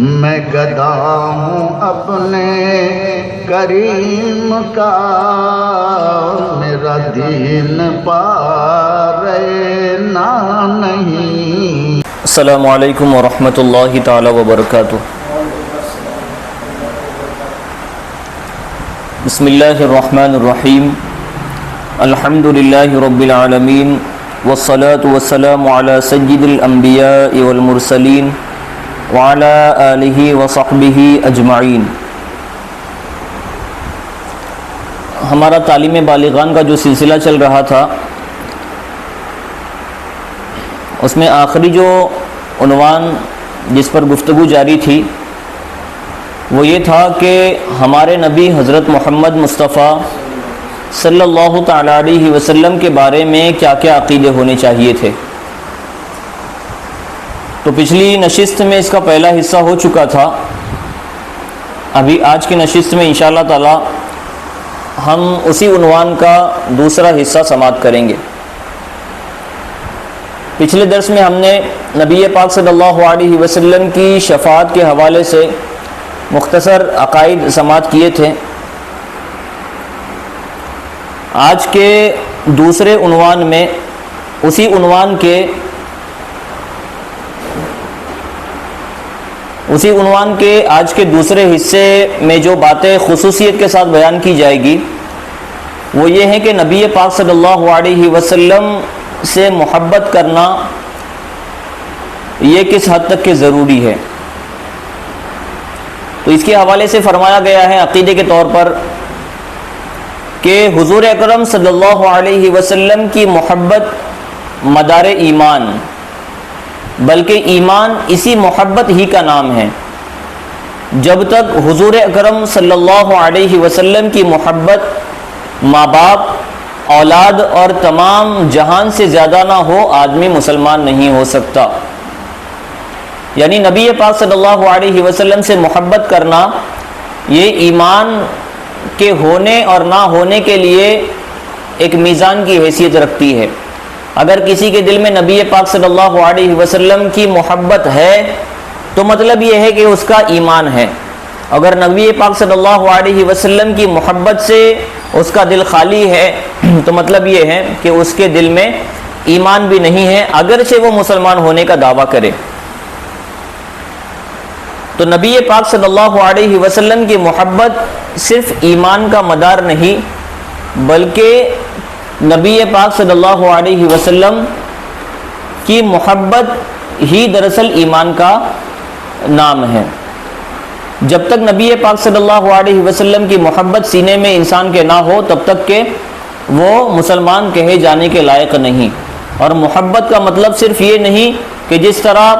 میں گدا ہوں اپنے کریم کا، میرا دین پارنا نہیں۔ السلام علیکم ورحمۃ اللہ تعالی وبرکاتہ۔ بسم اللہ الرحمن الرحیم، الحمد للہ رب العالمین، والصلاة والسلام علی سید الانبیاء والمرسلین وعلی آلہ وصحبہ اجمعین۔ ہمارا تعلیم بالغان کا جو سلسلہ چل رہا تھا، اس میں آخری جو عنوان جس پر گفتگو جاری تھی وہ یہ تھا کہ ہمارے نبی حضرت محمد مصطفیٰ صلی اللہ تعالیٰ علیہ وسلم کے بارے میں کیا کیا عقیدے ہونے چاہیے تھے۔ تو پچھلی نشست میں اس کا پہلا حصہ ہو چکا تھا، ابھی آج کی نشست میں انشاءاللہ تعالی ہم اسی عنوان کا دوسرا حصہ سماعت کریں گے۔ پچھلے درس میں ہم نے نبی پاک صلی اللہ علیہ وسلم کی شفاعت کے حوالے سے مختصر عقائد سماعت کیے تھے۔ آج کے دوسرے عنوان میں اسی عنوان کے آج کے دوسرے حصے میں جو باتیں خصوصیت کے ساتھ بیان کی جائے گی وہ یہ ہے کہ نبی پاک صلی اللہ علیہ وسلم سے محبت کرنا یہ کس حد تک کہ ضروری ہے۔ تو اس کے حوالے سے فرمایا گیا ہے عقیدے کے طور پر کہ حضور اکرم صلی اللہ علیہ وسلم کی محبت مدار ایمان، بلکہ ایمان اسی محبت ہی کا نام ہے۔ جب تک حضور اکرم صلی اللہ علیہ وسلم کی محبت ماں باپ، اولاد اور تمام جہان سے زیادہ نہ ہو، آدمی مسلمان نہیں ہو سکتا۔ یعنی نبی پاک صلی اللہ علیہ وسلم سے محبت کرنا یہ ایمان کے ہونے اور نہ ہونے کے لیے ایک میزان کی حیثیت رکھتی ہے۔ اگر کسی کے دل میں نبی پاک صلی اللہ علیہ وسلم کی محبت ہے تو مطلب یہ ہے کہ اس کا ایمان ہے۔ اگر نبی پاک صلی اللہ علیہ وسلم کی محبت سے اس کا دل خالی ہے تو مطلب یہ ہے کہ اس کے دل میں ایمان بھی نہیں ہے، اگرچہ وہ مسلمان ہونے کا دعویٰ کرے۔ تو نبی پاک صلی اللہ علیہ وسلم کی محبت صرف ایمان کا مدار نہیں، بلکہ نبی پاک صلی اللہ علیہ وسلم کی محبت ہی دراصل ایمان کا نام ہے۔ جب تک نبی پاک صلی اللہ علیہ وسلم کی محبت سینے میں انسان کے نہ ہو تب تک کہ وہ مسلمان کہے جانے کے لائق نہیں۔ اور محبت کا مطلب صرف یہ نہیں کہ جس طرح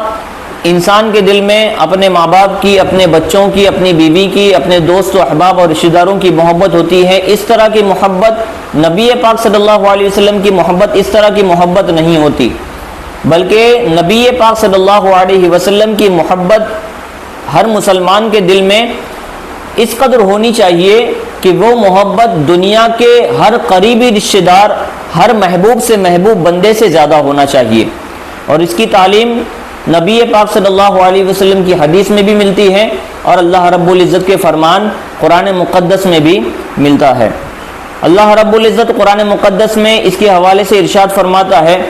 انسان کے دل میں اپنے ماں باپ کی، اپنے بچوں کی، اپنی بیوی کی، اپنے دوست و احباب اور رشتہ داروں کی محبت ہوتی ہے، اس طرح کی محبت نبی پاک صلی اللہ علیہ وسلم کی محبت اس طرح کی محبت نہیں ہوتی، بلکہ نبی پاک صلی اللہ علیہ وسلم کی محبت ہر مسلمان کے دل میں اس قدر ہونی چاہیے کہ وہ محبت دنیا کے ہر قریبی رشتہ دار، ہر محبوب سے محبوب بندے سے زیادہ ہونا چاہیے۔ اور اس کی تعلیم نبی پاک صلی اللہ علیہ وسلم کی حدیث میں بھی ملتی ہے اور اللہ رب العزت کے فرمان قرآن مقدس میں بھی ملتا ہے۔ اللہ رب العزت قرآن مقدس میں اس کے حوالے سے ارشاد فرماتا ہے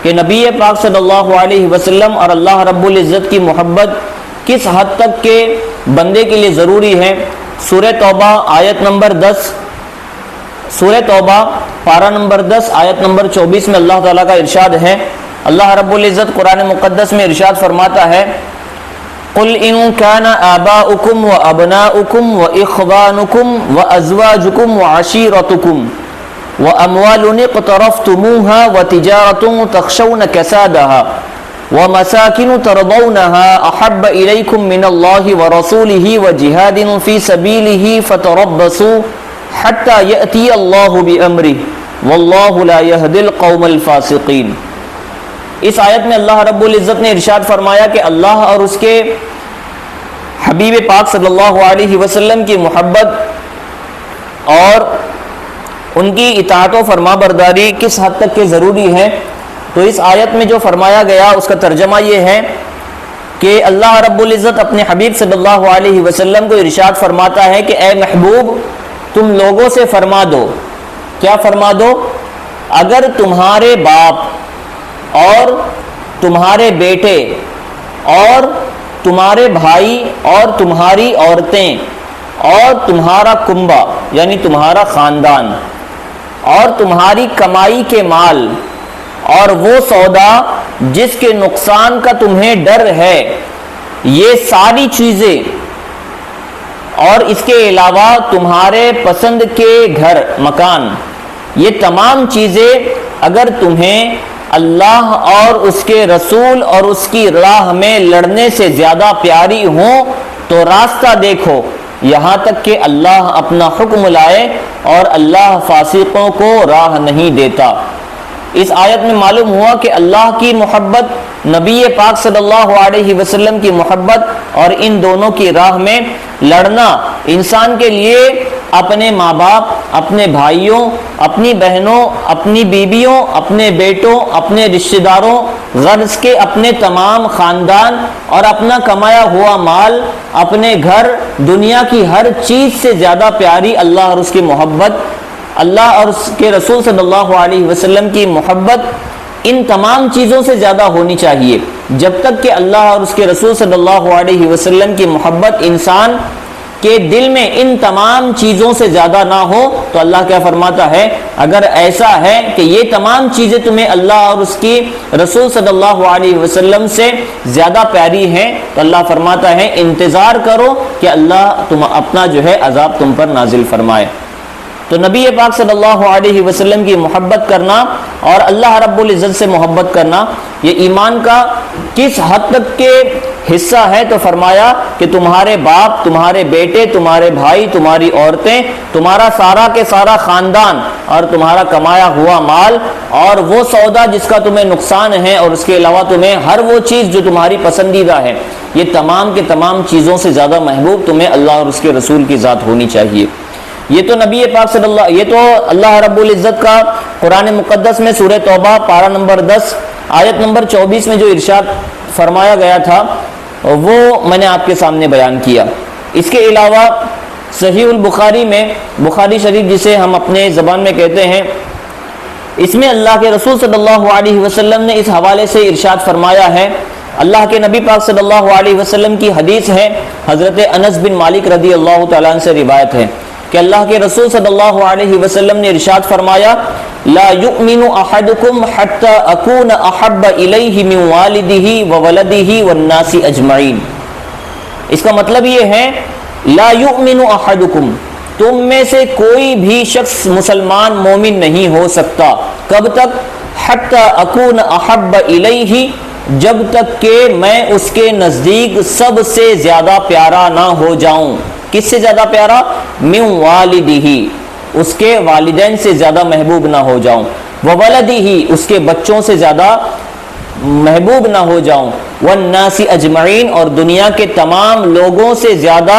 کہ نبی پاک صلی اللہ علیہ وسلم اور اللہ رب العزت کی محبت کس حد تک کہ بندے کے لیے ضروری ہے۔ سورہ توبہ آیت نمبر 10، سورہ توبہ پارہ نمبر 10 آیت نمبر 24 میں اللہ تعالیٰ کا ارشاد ہے۔ اللہ رب العزت قرآن مقدس میں ارشاد فرماتا ہے قُلْ إِنْ كَانَ آبَاؤُكُمْ وَأَبْنَاؤُكُمْ وَإِخْوَانُكُمْ وَأَزْوَاجُكُمْ وَعَشِيرَتُكُمْ وَأَمْوَالٌ اقْتَرَفْتُمُوهَا وَتِجَارَةٌ تَخْشَوْنَ كَسَادَهَا وَمَسَاكِنُ تَرْضَوْنَهَا أَحَبَّ إِلَيْكُمْ مِنَ اللَّهِ وَرَسُولِهِ وَجِهَادٍ فِي سَبِيلِهِ فَتَرَبَّصُوا حَتَّى يَأْتِيَ اللَّهُ بِأَمْرِهِ وَاللَّهُ لَا يَهْدِي الْقَوْمَ الْفَاسِقِينَ۔ اس آیت میں اللہ رب العزت نے ارشاد فرمایا کہ اللہ اور اس کے حبیب پاک صلی اللہ علیہ وسلم کی محبت اور ان کی اطاعت و فرما برداری کس حد تک کہ ضروری ہے۔ تو اس آیت میں جو فرمایا گیا اس کا ترجمہ یہ ہے کہ اللہ رب العزت اپنے حبیب صلی اللہ علیہ وسلم کو ارشاد فرماتا ہے کہ اے محبوب تم لوگوں سے فرما دو، کیا فرما دو؟ اگر تمہارے باپ اور تمہارے بیٹے اور تمہارے بھائی اور تمہاری عورتیں اور تمہارا کنبہ یعنی تمہارا خاندان اور تمہاری کمائی کے مال اور وہ سودا جس کے نقصان کا تمہیں ڈر ہے، یہ ساری چیزیں اور اس کے علاوہ تمہارے پسند کے گھر مکان، یہ تمام چیزیں اگر تمہیں اللہ اور اس کے رسول اور اس کی راہ میں لڑنے سے زیادہ پیاری ہوں تو راستہ دیکھو یہاں تک کہ اللہ اپنا حکم لائے، اور اللہ فاسقوں کو راہ نہیں دیتا۔ اس آیت میں معلوم ہوا کہ اللہ کی محبت، نبی پاک صلی اللہ علیہ وسلم کی محبت اور ان دونوں کی راہ میں لڑنا انسان کے لیے اپنے ماں باپ، اپنے بھائیوں، اپنی بہنوں، اپنی بیویوں، اپنے بیٹوں، اپنے رشتہ داروں، غرض کے اپنے تمام خاندان اور اپنا کمایا ہوا مال، اپنے گھر، دنیا کی ہر چیز سے زیادہ پیاری اللہ اور اس کی محبت، اللہ اور اس کے رسول صلی اللہ علیہ وسلم کی محبت ان تمام چیزوں سے زیادہ ہونی چاہیے۔ جب تک کہ اللہ اور اس کے رسول صلی اللہ علیہ وسلم کی محبت انسان کے دل میں ان تمام چیزوں سے زیادہ نہ ہو تو اللہ کیا فرماتا ہے، اگر ایسا ہے کہ یہ تمام چیزیں تمہیں اللہ اور اس کی رسول صلی اللہ علیہ وسلم سے زیادہ پیاری ہیں تو اللہ فرماتا ہے انتظار کرو کہ اللہ تم اپنا جو ہے عذاب تم پر نازل فرمائے۔ تو نبی پاک صلی اللہ علیہ وسلم کی محبت کرنا اور اللہ رب العزت سے محبت کرنا یہ ایمان کا کس حد تک کے حصہ ہے، تو فرمایا کہ تمہارے باپ، تمہارے بیٹے، تمہارے بھائی، تمہاری عورتیں، تمہارا سارا کے سارا خاندان اور تمہارا کمایا ہوا مال اور وہ سودا جس کا تمہیں نقصان ہے، اور اس کے علاوہ تمہیں ہر وہ چیز جو تمہاری پسندیدہ ہے، یہ تمام کے تمام چیزوں سے زیادہ محبوب تمہیں اللہ اور اس کے رسول کی ذات ہونی چاہیے۔ یہ تو نبی پاک صلی اللہ، یہ تو اللہ رب العزت کا قرآن مقدس میں سورہ توبہ پارہ نمبر 10 آیت نمبر 24 میں جو ارشاد فرمایا گیا تھا وہ میں نے آپ کے سامنے بیان کیا۔ اس کے علاوہ صحیح البخاری میں، بخاری شریف جسے ہم اپنے زبان میں کہتے ہیں، اس میں اللہ کے رسول صلی اللہ علیہ وسلم نے اس حوالے سے ارشاد فرمایا ہے، اللہ کے نبی پاک صلی اللہ علیہ وسلم کی حدیث ہے، حضرت انس بن مالک رضی اللہ تعالیٰ عنہ سے روایت ہے کہ اللہ کے رسول صلی اللہ علیہ وسلم نے ارشاد فرمایا، لا یؤمن احدکم حتی اکون احب الیہ من والدہ وولدہ والناس اجمعین۔ اس کا مطلب یہ ہے لا یؤمن احدکم، تم میں سے کوئی بھی شخص مسلمان مومن نہیں ہو سکتا، کب تک؟ حتی اکون احب الیہ، جب تک کہ میں اس کے نزدیک سب سے زیادہ پیارا نہ ہو جاؤں۔ کس سے زیادہ پیارا؟ من والدہ، اس کے والدین سے زیادہ محبوب نہ ہو جاؤں، وولدہ، اس کے بچوں سے زیادہ محبوب نہ ہو جاؤں، والناس اجمعین، اور دنیا کے تمام لوگوں سے زیادہ،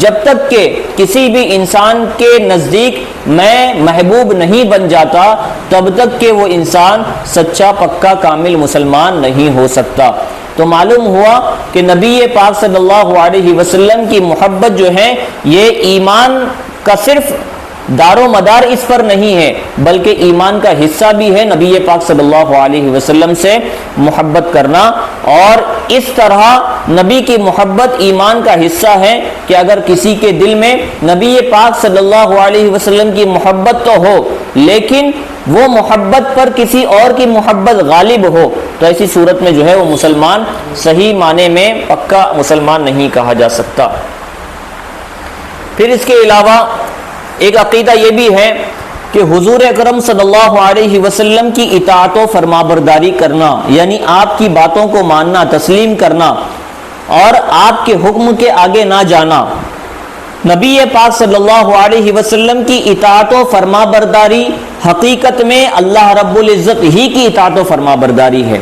جب تک کہ کسی بھی انسان کے نزدیک میں محبوب نہیں بن جاتا تب تک کہ وہ انسان سچا پکا کامل مسلمان نہیں ہو سکتا۔ تو معلوم ہوا کہ نبی پاک صلی اللہ علیہ وسلم کی محبت جو ہے یہ ایمان کا صرف دار و مدار اس پر نہیں ہے بلکہ ایمان کا حصہ بھی ہے، نبی پاک صلی اللہ علیہ وسلم سے محبت کرنا۔ اور اس طرح نبی کی محبت ایمان کا حصہ ہے کہ اگر کسی کے دل میں نبی پاک صلی اللہ علیہ وسلم کی محبت تو ہو لیکن وہ محبت پر کسی اور کی محبت غالب ہو تو ایسی صورت میں جو ہے وہ مسلمان صحیح معنی میں پکا مسلمان نہیں کہا جا سکتا۔ پھر اس کے علاوہ ایک عقیدہ یہ بھی ہے کہ حضور اکرم صلی اللہ علیہ وسلم کی اطاعت و فرمانبرداری کرنا، یعنی آپ کی باتوں کو ماننا، تسلیم کرنا اور آپ کے حکم کے آگے نہ جانا، نبی پاک صلی اللہ علیہ وسلم کی اطاعت و فرمانبرداری حقیقت میں اللہ رب العزت ہی کی اطاعت و فرمانبرداری ہے۔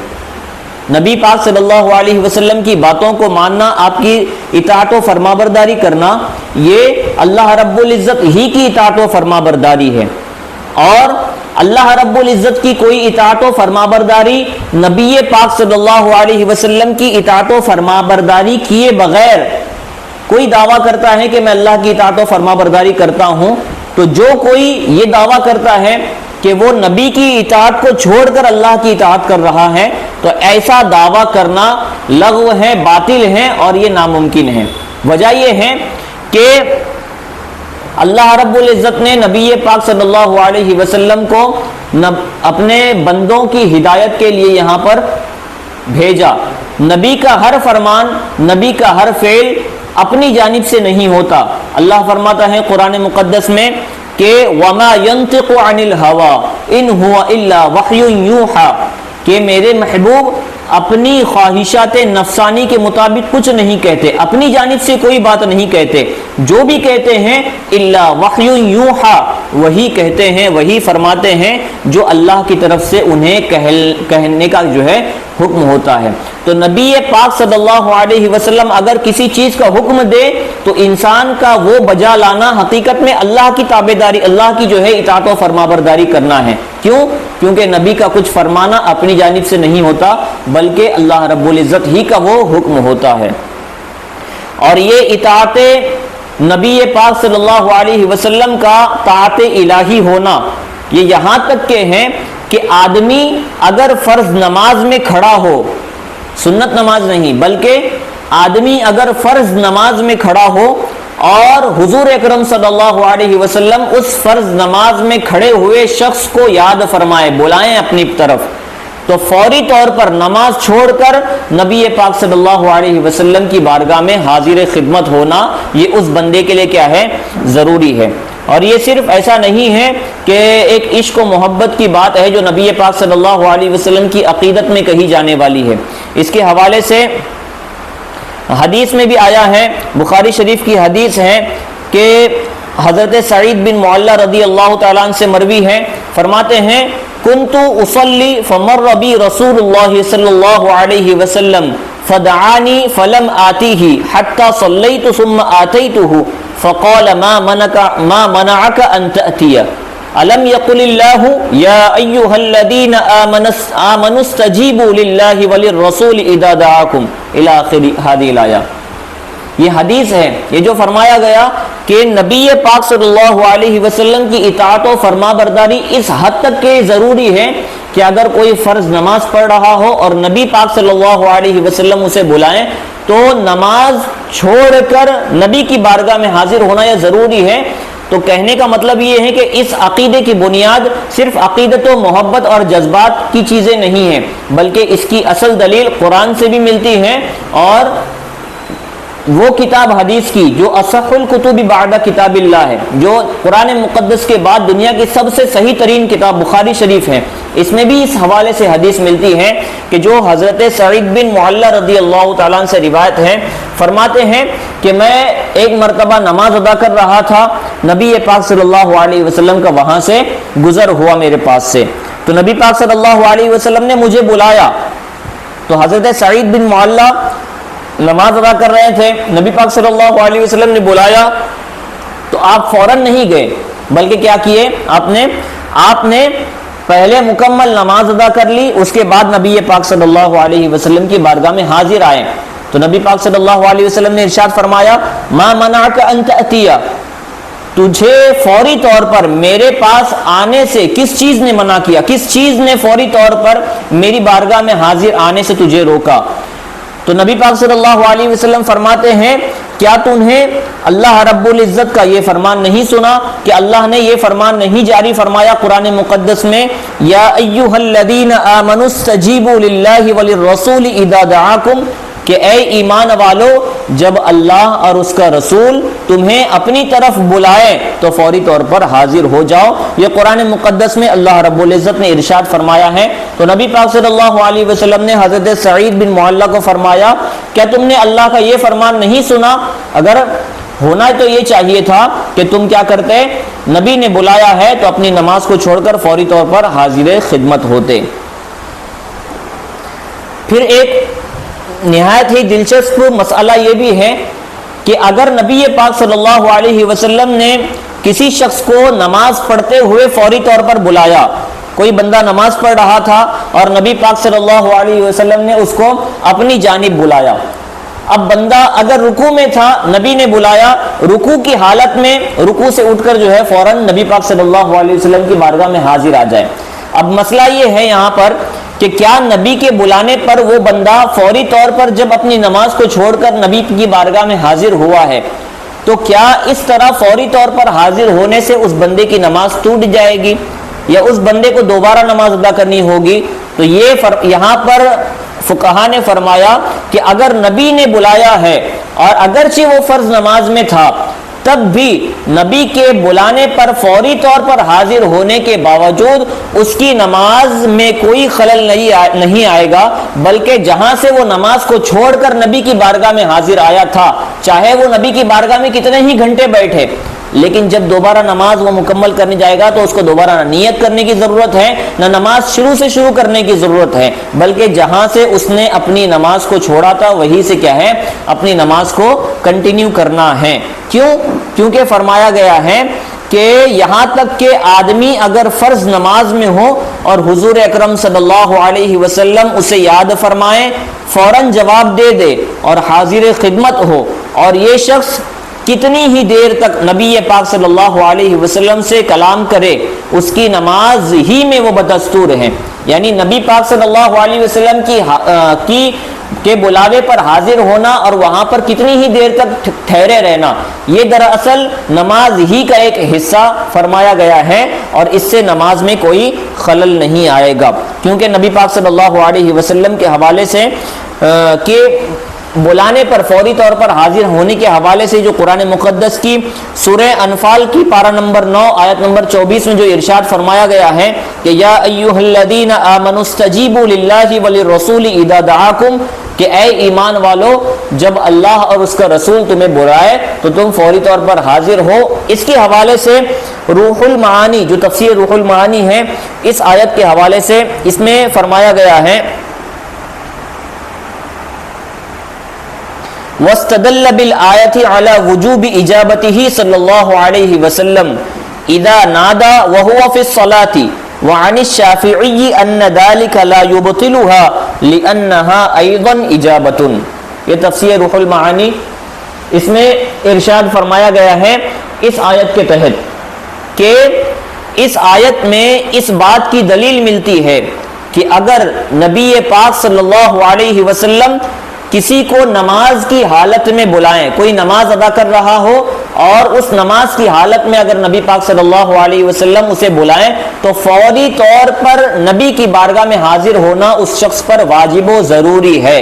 نبی پاک صلی اللہ علیہ وسلم کی باتوں کو ماننا، آپ کی اطاعت و فرمانبرداری کرنا، یہ اللہ رب العزت ہی کی اطاعت و فرمانبرداری ہے۔ اور اللہ رب العزت کی کوئی اطاعت و فرمانبرداری نبی پاک صلی اللہ علیہ وسلم کی اطاعت و فرمانبرداری کیے بغیر کوئی دعویٰ کرتا ہے کہ میں اللہ کی اطاعت و فرمانبرداری کرتا ہوں، تو جو کوئی یہ دعویٰ کرتا ہے کہ وہ نبی کی اطاعت کو چھوڑ کر اللہ کی اطاعت کر رہا ہے، تو ایسا دعویٰ کرنا لغو ہے، باطل ہے اور یہ ناممکن ہے۔ وجہ یہ ہے کہ اللہ رب العزت نے نبی پاک صلی اللہ علیہ وسلم کو اپنے بندوں کی ہدایت کے لیے یہاں پر بھیجا۔ نبی کا ہر فرمان، نبی کا ہر فعل اپنی جانب سے نہیں ہوتا۔ اللہ فرماتا ہے قرآن مقدس میں کہ وَمَا يَنطِقُ عَنِ الْهَوَىٰ إِنْ هُوَ إِلَّا وَحْيٌ يُوحَىٰ، کہ میرے محبوب اپنی خواہشات نفسانی کے مطابق کچھ نہیں کہتے، اپنی جانب سے کوئی بات نہیں کہتے، جو بھی کہتے ہیں الا وحی یوحا، وہی کہتے ہیں، وہی فرماتے ہیں جو اللہ کی طرف سے انہیں کہنے کا جو ہے حکم ہوتا ہے۔ تو نبی پاک صلی اللہ علیہ وسلم اگر کسی چیز کا حکم دے تو انسان کا وہ بجا لانا حقیقت میں اللہ کی تابعداری، اللہ کی جو ہے اطاعت و فرمانبرداری کرنا ہے۔ کیوں؟ کیونکہ نبی کا کچھ فرمانا اپنی جانب سے نہیں ہوتا بلکہ اللہ رب العزت ہی کا وہ حکم ہوتا ہے۔ اور یہ اطاعت نبی پاک صلی اللہ علیہ وسلم کا طاعت الہی ہونا یہ یہاں تک کہ ہے کہ آدمی اگر فرض نماز میں کھڑا ہو، سنت نماز نہیں بلکہ آدمی اگر فرض نماز میں کھڑا ہو اور حضور اکرم صلی اللہ علیہ وسلم اس فرض نماز میں کھڑے ہوئے شخص کو یاد فرمائے، بلائیں اپنی طرف، تو فوری طور پر نماز چھوڑ کر نبی پاک صلی اللہ علیہ وسلم کی بارگاہ میں حاضر خدمت ہونا یہ اس بندے کے لیے کیا ہے؟ ضروری ہے۔ اور یہ صرف ایسا نہیں ہے کہ ایک عشق و محبت کی بات ہے جو نبی پاک صلی اللہ علیہ وسلم کی عقیدت میں کہی جانے والی ہے۔ اس کے حوالے سے حدیث میں بھی آیا ہے، بخاری شریف کی حدیث ہے کہ حضرت سعید بن معلہ رضی اللہ تعالیٰ عنہ سے مروی ہے، فرماتے ہیں کنت اصلی فمر بی رسول اللہ صلی اللہ علیہ وسلم فدعانی فلم آتیہ حتی صلیت ثم آتیتہ فقال ما منعک ان تأتی الم یقل اللہ یا ایہا الذین آمنوا استجیبوا للہ وللرسول اذا دعاکم الی آخر ہذه الآیہ۔ یہ حدیث ہے، یہ جو فرمایا گیا کہ نبی پاک صلی اللہ علیہ وسلم کی اطاعت و فرمانبرداری اس حد تک کہ ضروری ہے کہ اگر کوئی فرض نماز پڑھ رہا ہو اور نبی پاک صلی اللہ علیہ وسلم اسے بلائیں تو نماز چھوڑ کر نبی کی بارگاہ میں حاضر ہونا یہ ضروری ہے۔ تو کہنے کا مطلب یہ ہے کہ اس عقیدے کی بنیاد صرف عقیدت و محبت اور جذبات کی چیزیں نہیں ہیں بلکہ اس کی اصل دلیل قرآن سے بھی ملتی ہے اور وہ کتاب حدیث کی جو اصح الکتب بعد کتاب اللہ ہے، جو قرآن مقدس کے بعد دنیا کی سب سے صحیح ترین کتاب بخاری شریف ہے، اس میں بھی اس حوالے سے حدیث ملتی ہے کہ جو حضرت سعید بن معلہ رضی اللہ تعالیٰ عنہ سے روایت ہے، فرماتے ہیں کہ میں ایک مرتبہ نماز ادا کر رہا تھا، نبی پاک صلی اللہ علیہ وسلم کا وہاں سے گزر ہوا میرے پاس سے، تو نبی پاک صلی اللہ علیہ وسلم نے مجھے بلایا، تو حضرت سعید بن معلہ نماز ادا کر رہے تھے، نبی پاک صلی اللہ علیہ وسلم نے بلایا تو آپ فوراً نہیں گئے بلکہ کیا کیے؟ آپ نے پہلے مکمل نماز ادا کر لی، اس کے بعد نبی پاک صلی اللہ علیہ وسلم کی بارگاہ میں حاضر آئے تو نبی پاک صلی اللہ علیہ وسلم نے ارشاد فرمایا ما منعک ان تأتی، تجھے فوری طور پر میرے پاس آنے سے کس چیز نے منع کیا، کس چیز نے فوری طور پر میری بارگاہ میں حاضر آنے سے تجھے روکا؟ تو نبی پاک صلی اللہ علیہ وسلم فرماتے ہیں کیا تمہیں اللہ رب العزت کا یہ فرمان نہیں سنا کہ اللہ نے یہ فرمان نہیں جاری فرمایا قرآن مقدس میں یا ایہا الذین آمنوا استجیبوا للہ وللرسول اذا دعاکم، کہ اے ایمان والو جب اللہ اور اس کا رسول تمہیں اپنی طرف بلائے تو فوری طور پر حاضر ہو جاؤ، یہ قرآن مقدس میں اللہ رب العزت نے ارشاد فرمایا ہے۔ تو نبی پاک صلی اللہ علیہ وسلم نے حضرت سعید بن معلہ کو فرمایا کیا تم نے اللہ کا یہ فرمان نہیں سنا؟ اگر ہونا تو یہ چاہیے تھا کہ تم کیا کرتے، نبی نے بلایا ہے تو اپنی نماز کو چھوڑ کر فوری طور پر حاضر خدمت ہوتے۔ پھر ایک نہایت ہی دلچسپ مسئلہ یہ بھی ہے کہ اگر نبی پاک صلی اللہ علیہ وسلم نے کسی شخص کو نماز پڑھتے ہوئے فوری طور پر بلایا کوئی بندہ نماز پڑھ رہا تھا اور نبی پاک صلی اللہ علیہ وسلم نے اس کو اپنی جانب بلایا. اب بندہ اگر رکوع میں تھا، نبی نے بلایا، رکوع کی حالت میں رکوع سے اٹھ کر جو ہے فوراً نبی پاک صلی اللہ علیہ وسلم کی بارگاہ میں حاضر آ جائے. اب مسئلہ یہ ہے یہاں پر کہ کیا نبی کے بلانے پر وہ بندہ فوری طور پر جب اپنی نماز کو چھوڑ کر نبی کی بارگاہ میں حاضر ہوا ہے تو کیا اس طرح فوری طور پر حاضر ہونے سے اس بندے کی نماز ٹوٹ جائے گی یا اس بندے کو دوبارہ نماز ادا کرنی ہوگی؟ تو یہ یہاں پر فقہا نے فرمایا کہ اگر نبی نے بلایا ہے اور اگرچہ وہ فرض نماز میں تھا تب بھی نبی کے بلانے پر فوری طور پر حاضر ہونے کے باوجود اس کی نماز میں کوئی خلل نہیں آئے گا، بلکہ جہاں سے وہ نماز کو چھوڑ کر نبی کی بارگاہ میں حاضر آیا تھا، چاہے وہ نبی کی بارگاہ میں کتنے ہی گھنٹے بیٹھے، لیکن جب دوبارہ نماز وہ مکمل کرنے جائے گا تو اس کو دوبارہ نہ نیت کرنے کی ضرورت ہے نہ نماز شروع کرنے کی ضرورت ہے، بلکہ جہاں سے اس نے اپنی نماز کو چھوڑا تھا وہیں سے کیا ہے اپنی نماز کو کنٹینیو کرنا ہے. کیونکہ فرمایا گیا ہے کہ یہاں تک کہ آدمی اگر فرض نماز میں ہو اور حضور اکرم صلی اللہ علیہ وسلم اسے یاد فرمائے، فوراً جواب دے دے اور حاضر خدمت ہو، اور یہ شخص کتنی ہی دیر تک نبی پاک صلی اللہ علیہ وسلم سے کلام کرے اس کی نماز ہی میں وہ بدستور ہے. یعنی نبی پاک صلی اللہ علیہ وسلم کے بلاوے پر حاضر ہونا اور وہاں پر کتنی ہی دیر تک ٹھہرے رہنا، یہ دراصل نماز ہی کا ایک حصہ فرمایا گیا ہے اور اس سے نماز میں کوئی خلل نہیں آئے گا. کیونکہ نبی پاک صلی اللہ علیہ وسلم کے حوالے سے کہ بلانے پر فوری طور پر حاضر ہونے کے حوالے سے جو قرآن مقدس کی سورہ انفال کی پارہ نمبر 9 آیت نمبر 24 میں جو ارشاد فرمایا گیا ہے کہ یا ایھا الذین آمنوا استجیبوا للہ وللرسول اذا دعاکم، کہ اے ایمان والو جب اللہ اور اس کا رسول تمہیں بلائے تو تم فوری طور پر حاضر ہو. اس کے حوالے سے روح المعانی جو تفسیر روح المعانی ہے اس آیت کے حوالے سے اس میں فرمایا گیا ہے وَاسْتَدَلَّ بِالْآيَةِ عَلَى وُجُوبِ إِجَابَتِهِ صلی اللہ علیہ وسلم اذا نادى وهو في الصلاة وعن الشافعي أن ذلك لا يبطلها لأنها أيضا إجابة. یہ تفسیر روح المعانی اس میں ارشاد فرمایا گیا ہے اس آیت کے تحت کہ اس آیت میں اس بات کی دلیل ملتی ہے کہ اگر نبی پاک صلی اللہ علیہ وسلم کسی کو نماز کی حالت میں بلائیں، کوئی نماز ادا کر رہا ہو اور اس نماز کی حالت میں اگر نبی پاک صلی اللہ علیہ وسلم اسے بلائیں تو فوری طور پر نبی کی بارگاہ میں حاضر ہونا اس شخص پر واجب و ضروری ہے.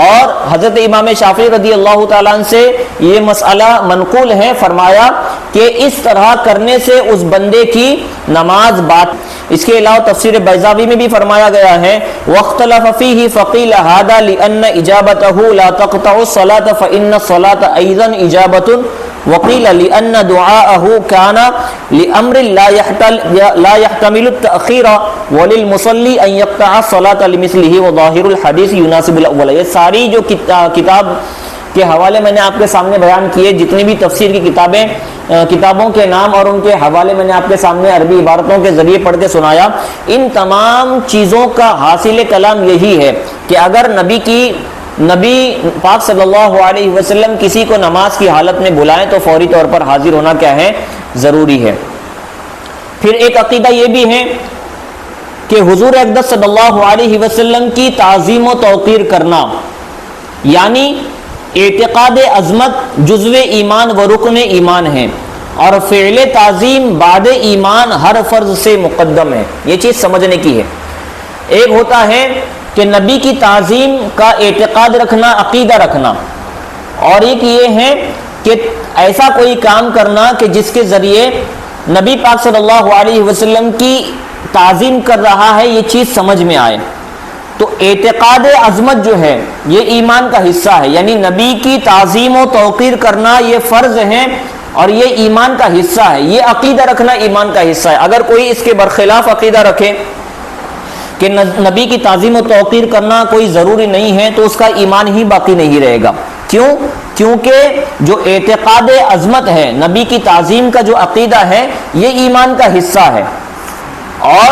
اور حضرت امام شافعی رضی اللہ تعالیٰ عنہ سے یہ مسئلہ منقول ہے، فرمایا کہ اس طرح کرنے سے اس بندے کی نماز باطل. اس کے علاوہ تفسیر بیضاوی میں بھی فرمایا گیا ہے واختلف فیہ فقیل ھذا لأن اجابتہ لا تقطع الصلاة فإن الصلاة أيضا إجابة وقیل لأن دعاءہ كان لأمر لا يحتمل التأخیر وللمصلی ان يقطع الصلاة لمثلہ وظاہر الحدیث يناسب الاول. یہ ساری جو کتاب کے حوالے میں نے آپ کے سامنے بیان کیے، جتنی بھی تفسیر کی کتابوں کے نام اور ان کے حوالے میں نے آپ کے سامنے عربی عبارتوں کے ذریعے پڑھ کے سنایا، ان تمام چیزوں کا حاصل کلام یہی ہے کہ اگر نبی پاک صلی اللہ علیہ وسلم کسی کو نماز کی حالت میں بلائیں تو فوری طور پر حاضر ہونا کیا ہے ضروری ہے. پھر ایک عقیدہ یہ بھی ہے کہ حضور اقدس صلی اللہ علیہ وسلم کی تعظیم و توقیر کرنا، یعنی اعتقاد عظمت جزو ایمان و رکن ایمان ہے اور فعل تعظیم بعد ایمان ہر فرض سے مقدم ہے. یہ چیز سمجھنے کی ہے. ایک ہوتا ہے کہ نبی کی تعظیم کا اعتقاد رکھنا، عقیدہ رکھنا، اور ایک یہ ہے کہ ایسا کوئی کام کرنا کہ جس کے ذریعے نبی پاک صلی اللہ علیہ وسلم کی تعظیم کر رہا ہے یہ چیز سمجھ میں آئے. تو اعتقاد عظمت جو ہے یہ ایمان کا حصہ ہے، یعنی نبی کی تعظیم و توقیر کرنا یہ فرض ہے اور یہ ایمان کا حصہ ہے. یہ عقیدہ رکھنا ایمان کا حصہ ہے. اگر کوئی اس کے برخلاف عقیدہ رکھے کہ نبی کی تعظیم و توقیر کرنا کوئی ضروری نہیں ہے تو اس کا ایمان ہی باقی نہیں رہے گا. کیونکہ جو اعتقاد عظمت ہے، نبی کی تعظیم کا جو عقیدہ ہے، یہ ایمان کا حصہ ہے. اور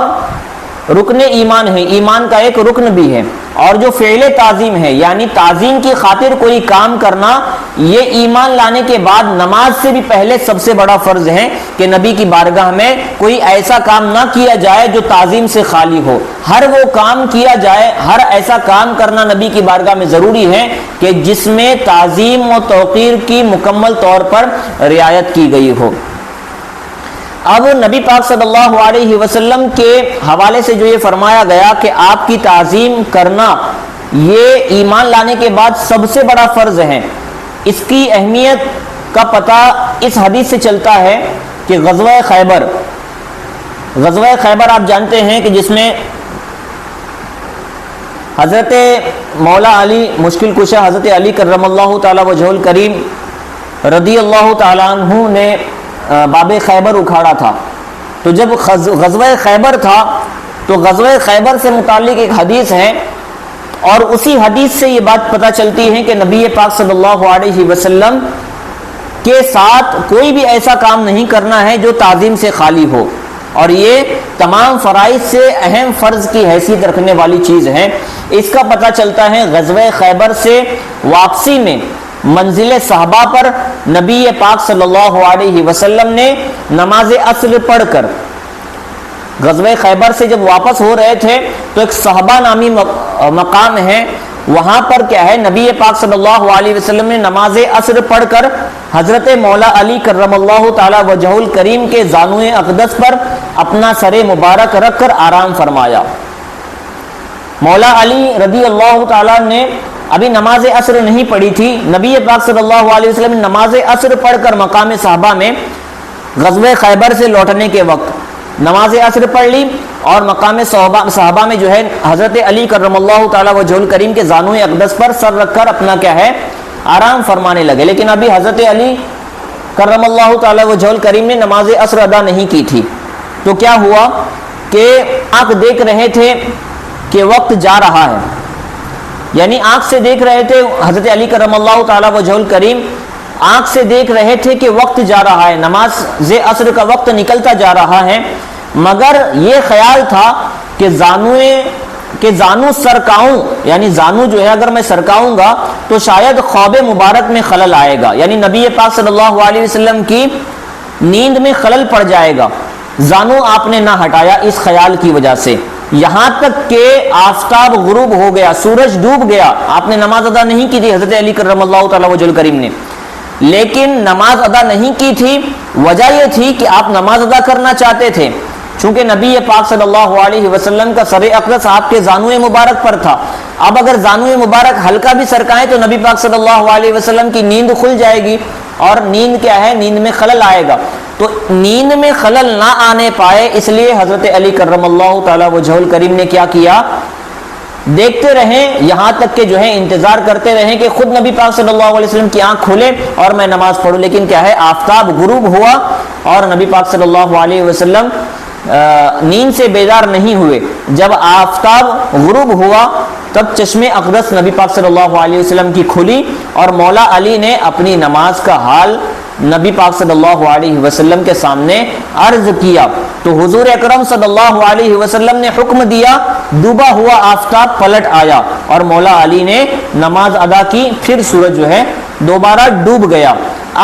رکن ایمان ہے، ایمان کا ایک رکن بھی ہے، اور جو فعل تعظیم ہے یعنی تعظیم کی خاطر کوئی کام کرنا، یہ ایمان لانے کے بعد نماز سے بھی پہلے سب سے بڑا فرض ہے کہ نبی کی بارگاہ میں کوئی ایسا کام نہ کیا جائے جو تعظیم سے خالی ہو، ہر وہ کام کیا جائے، ہر ایسا کام کرنا نبی کی بارگاہ میں ضروری ہے کہ جس میں تعظیم و توقیر کی مکمل طور پر رعایت کی گئی ہو۔ اب نبی پاک صلی اللہ علیہ وسلم کے حوالے سے جو یہ فرمایا گیا کہ آپ کی تعظیم کرنا یہ ایمان لانے کے بعد سب سے بڑا فرض ہے، اس کی اہمیت کا پتہ اس حدیث سے چلتا ہے کہ غزوہ خیبر آپ جانتے ہیں کہ جس میں حضرت مولا علی مشکل کشا حضرت علی کرم اللہ تعالی وجہ الکریم رضی اللہ تعالیٰ عنہ نے باب خیبر اکھاڑا تھا۔ تو جب غزوہ خیبر تھا تو غزوہ خیبر سے متعلق ایک حدیث ہے، اور اسی حدیث سے یہ بات پتہ چلتی ہے کہ نبی پاک صلی اللہ علیہ وسلم کے ساتھ کوئی بھی ایسا کام نہیں کرنا ہے جو تعظیم سے خالی ہو، اور یہ تمام فرائض سے اہم فرض کی حیثیت رکھنے والی چیز ہے۔ اس کا پتہ چلتا ہے غزوہ خیبر سے واپسی میں منزل صحابہ پر نبی پاک صلی اللہ علیہ وسلم نے نماز عصر پڑھ کر، غزوہ خیبر سے جب واپس ہو رہے تھے تو ایک صحابہ نامی مقام ہے، وہاں پر کیا ہے نبی پاک صلی اللہ علیہ وسلم نے نماز عصر پڑھ کر حضرت مولا علی کرم اللہ تعالی وجہ الکریم کے زانوئے اقدس پر اپنا سر مبارک رکھ کر آرام فرمایا۔ مولا علی رضی اللہ تعالیٰ نے ابھی نماز عصر نہیں پڑھی تھی، نبی پاک صلی اللہ علیہ وسلم نے نماز عصر پڑھ کر مقام صحابہ میں غزوہ خیبر سے لوٹنے کے وقت نماز عصر پڑھ لی، اور مقام صحابہ میں جو ہے حضرت علی کرم اللہ تعالی وجہ الکریم کے زانوئے اقدس پر سر رکھ کر اپنا کیا ہے آرام فرمانے لگے۔ لیکن ابھی حضرت علی کرم اللہ تعالی وجہ الکریم نے نماز عصر ادا نہیں کی تھی، تو کیا ہوا کہ آپ دیکھ رہے تھے کہ وقت جا رہا ہے، یعنی آنکھ سے دیکھ رہے تھے حضرت علی کرم اللہ تعالی وجہ الکریم آنکھ سے دیکھ رہے تھے کہ وقت جا رہا ہے، نماز عصر کا وقت نکلتا جا رہا ہے، مگر یہ خیال تھا کہ زانو سرکاؤں، یعنی زانو جو ہے اگر میں سرکاؤں گا تو شاید خواب مبارک میں خلل آئے گا، یعنی نبی پاک صلی اللہ علیہ وسلم کی نیند میں خلل پڑ جائے گا۔ زانو آپ نے نہ ہٹایا اس خیال کی وجہ سے، یہاں تک کہ آفتاب غروب ہو گیا، سورج ڈوب گیا، آپ نے نماز ادا نہیں کی تھی حضرت علی کرم اللہ تعالی وجہ الکریم نے، لیکن نماز ادا نہیں کی تھی، وجہ یہ تھی کہ آپ نماز ادا کرنا چاہتے تھے، چونکہ نبی پاک صلی اللہ علیہ وسلم کا سر اقدس آپ کے زانوئے مبارک پر تھا۔ اب اگر زانوئے مبارک ہلکا بھی سرکائیں تو نبی پاک صلی اللہ علیہ وسلم کی نیند کھل جائے گی، اور نیند کیا ہے، نیند میں خلل آئے گا، تو نیند میں خلل نہ آنے پائے اس لیے حضرت علی کرم اللہ تعالی وجہ الکریم نے کیا کیا، دیکھتے رہیں یہاں تک کہ جو ہے انتظار کرتے رہیں کہ خود نبی پاک صلی اللہ علیہ وسلم کی آنکھ کھلے اور میں نماز پڑھوں، لیکن کیا ہے آفتاب غروب ہوا اور نبی پاک صلی اللہ علیہ وسلم نیند سے بیدار نہیں ہوئے۔ جب آفتاب غروب ہوا تب چشم اقدس نبی پاک صلی اللہ علیہ وسلم کی کھلی، اور مولا علی نے اپنی نماز کا حال نبی پاک صلی اللہ علیہ وسلم کے سامنے عرض کیا، تو حضور اکرم صلی اللہ علیہ وسلم نے حکم دیا، ڈوبا ہوا آفتاب پلٹ آیا اور مولا علی نے نماز ادا کی، پھر سورج جو ہے دوبارہ ڈوب گیا۔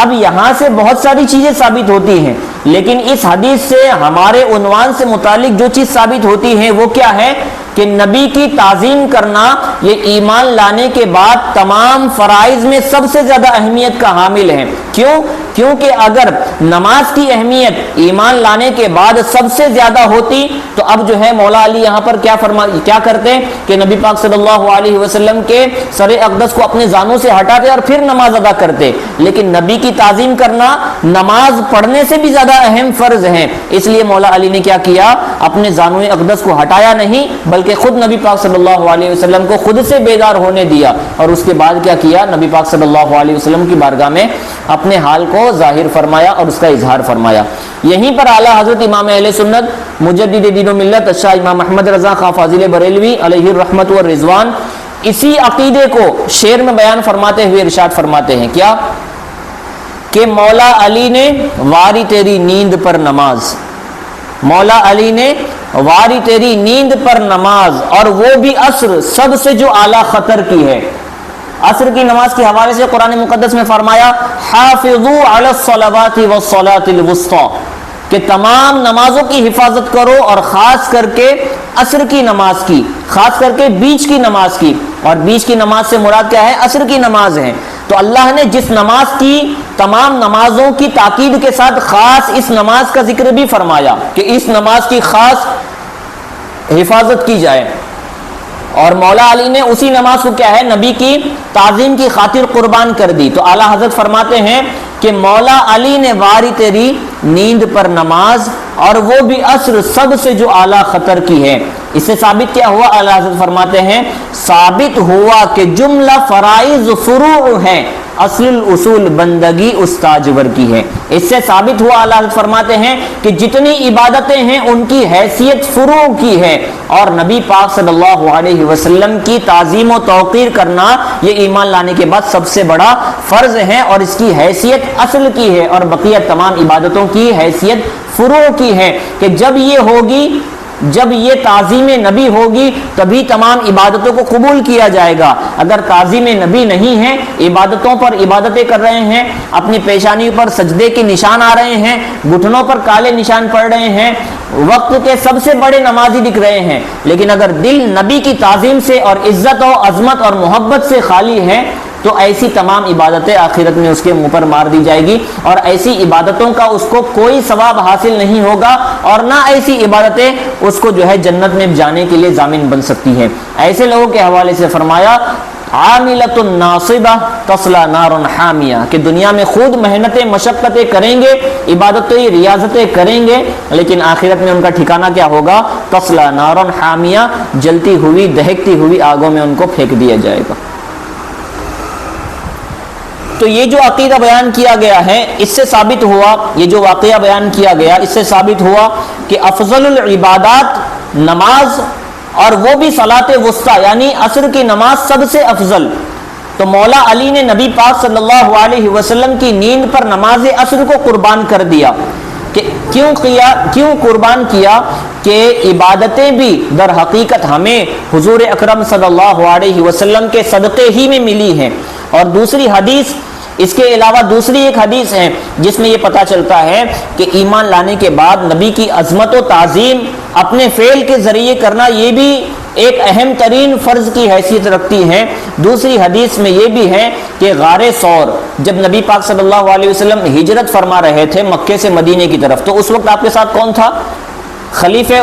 اب یہاں سے بہت ساری چیزیں ثابت ہوتی ہیں، لیکن اس حدیث سے ہمارے عنوان سے متعلق جو چیز ثابت ہوتی ہے وہ کیا ہے کہ نبی کی تعظیم کرنا یہ ایمان لانے کے بعد تمام فرائض میں سب سے زیادہ اہمیت کا حامل ہے۔ کیوں؟ کیونکہ اگر نماز کی اہمیت ایمان لانے کے بعد سب سے زیادہ ہوتی تو اب جو ہے مولا علی یہاں پر کیا کرتے کہ نبی پاک صلی اللہ علیہ وسلم کے سر اقدس کو اپنے زانوں سے ہٹاتے اور پھر نماز ادا کرتے، لیکن نبی کی تعظیم کرنا نماز پڑھنے سے بھی زیادہ اہم فرض ہے، اس لیے مولا علی نے کیا کیا، اپنے زانوئے اقدس کو ہٹایا نہیں بلکہ خود نبی پاک صلی اللہ علیہ وسلم کو خود سے بیدار ہونے دیا، اور اس کے بعد کیا کیا، نبی پاک صلی اللہ علیہ وسلم کی بارگاہ میں اپنے حال کو ظاہر فرمایا اور اس کا اظہار فرمایا۔ یہیں پر اعلیٰ حضرت امام اہل سنت مجدد دین و ملت شاہ امام احمد رضا خان فاضل بریلوی علیہ الرحمت والرضوان اسی عقیدے کو شعر میں بیان فرماتے ہوئے ارشاد فرماتے ہیں کیا کہ مولا علی نے واری تیری نیند پر نماز، مولا علی نے واری تیری نیند پر نماز، اور وہ بھی عصر، سب سے جو اعلیٰ خطر کی ہے۔ عصر کی نماز کے حوالے سے قرآن مقدس میں فرمایا حافظوا علی الصلوات والصلاۃ الوسطی، کہ تمام نمازوں کی حفاظت کرو، اور خاص کر کے عصر کی نماز کی، خاص کر کے بیچ کی نماز کی، اور بیچ کی نماز سے مراد کیا ہے؟ عصر کی نماز ہے۔ تو اللہ نے جس نماز کی تمام نمازوں کی تاکید کے ساتھ خاص اس نماز کا ذکر بھی فرمایا کہ اس نماز کی خاص حفاظت کی جائے، اور مولا علی نے اسی نماز کو کیا ہے؟ نبی کی تعظیم کی خاطر قربان کر دی۔ تو اعلیٰ حضرت فرماتے ہیں کہ مولا علی نے واری تیری نیند پر نماز، اور وہ بھی عصر، سب سے جو اعلیٰ خطر کی ہے۔ اس سے ثابت کیا ہوا؟ اعلیٰ حضرت فرماتے ہیں ثابت ہوا کہ جملہ فرائض فروع ہیں، اصل الاصول بندگی استاجور کی ہے۔ اس سے ثابت ہوا، اعلیٰ حضرت فرماتے ہیں کہ جتنی عبادتیں ہیں ان کی حیثیت فروع کی ہے، اور نبی پاک صلی اللہ علیہ وسلم کی تعظیم و توقیر کرنا یہ ایمان لانے کے بعد سب سے بڑا فرض ہے، اور اس کی حیثیت اصل کی ہے، اور بقیہ تمام عبادتوں کی حیثیت فروع کی ہے، کہ جب یہ ہوگی، جب یہ تعظیم نبی ہوگی تبھی تمام عبادتوں کو قبول کیا جائے گا۔ اگر تعظیم نبی نہیں ہے، عبادتوں پر عبادتیں کر رہے ہیں، اپنی پیشانی پر سجدے کے نشان آ رہے ہیں، گھٹنوں پر کالے نشان پڑ رہے ہیں، وقت کے سب سے بڑے نمازی دکھ رہے ہیں، لیکن اگر دل نبی کی تعظیم سے اور عزت و عظمت اور محبت سے خالی ہے تو ایسی تمام عبادتیں آخرت میں اس کے منہ پر مار دی جائے گی، اور ایسی عبادتوں کا اس کو کوئی ثواب حاصل نہیں ہوگا، اور نہ ایسی عبادتیں اس کو جو ہے جنت میں جانے کے لیے ضامن بن سکتی ہیں۔ ایسے لوگوں کے حوالے سے فرمایا عاملۃ ناصبہ تصلی نار حامیہ، کہ دنیا میں خود محنتیں مشقتیں کریں گے، عبادتیں ریاضتیں کریں گے، لیکن آخرت میں ان کا ٹھکانہ کیا ہوگا؟ تصلی نار حامیہ، جلتی ہوئی دہکتی ہوئی آگوں میں ان کو پھینک دیا جائے گا۔ تو یہ جو عقیدہ بیان کیا گیا ہے اس سے ثابت ہوا، یہ جو واقعہ بیان کیا گیا اس سے ثابت ہوا کہ افضل العبادات نماز، اور وہ بھی صلاۃ وسطیٰ یعنی عصر کی نماز سب سے افضل۔ تو مولا علی نے نبی پاک صلی اللہ علیہ وسلم کی نیند پر نماز عصر کو قربان کر دیا۔ کہ کیوں قربان کیا؟ کہ عبادتیں بھی در حقیقت ہمیں حضور اکرم صلی اللہ علیہ وسلم کے صدقے ہی میں ملی ہیں۔ اور دوسری حدیث، اس کے علاوہ دوسری ایک حدیث ہے جس میں یہ پتہ چلتا ہے کہ ایمان لانے کے بعد نبی کی عظمت و تعظیم اپنے فعل کے ذریعے کرنا یہ بھی ایک اہم ترین فرض کی حیثیت رکھتی ہے۔ دوسری حدیث میں یہ بھی ہے کہ غار ثور جب نبی پاک صلی اللہ علیہ وسلم ہجرت فرما رہے تھے مکے سے مدینے کی طرف، تو اس وقت آپ کے ساتھ کون تھا؟ خلیفہ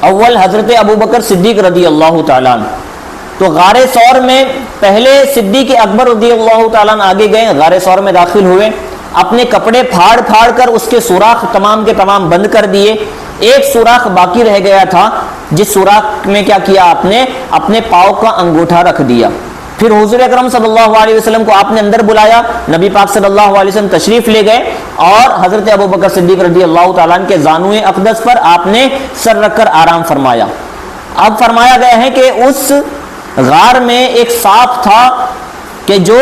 اول حضرت ابوبکر صدیق رضی اللہ تعالیٰ عنہ۔ تو غار ثور میں پہلے صدیق اکبر رضی اللہ تعالیٰ عنہ آگے گئے، غار ثور میں داخل ہوئے، اپنے کپڑے پھاڑ پھاڑ کر اس کے سوراخ تمام کے تمام بند کر دیے۔ ایک سوراخ باقی رہ گیا تھا، جس سوراخ میں کیا کیا آپ نے؟ اپنے پاؤں کا انگوٹھا رکھ دیا۔ پھر حضور اکرم صلی اللہ علیہ وسلم کو آپ نے اندر بلایا، نبی پاک صلی اللہ علیہ وسلم تشریف لے گئے، اور حضرت ابوبکر صدیق رضی اللہ تعالیٰ عنہ کے زانوئے اقدس پر آپ نے سر رکھ کر آرام فرمایا۔ اب فرمایا گیا ہے کہ اس غار میں ایک سانپ تھا کہ جو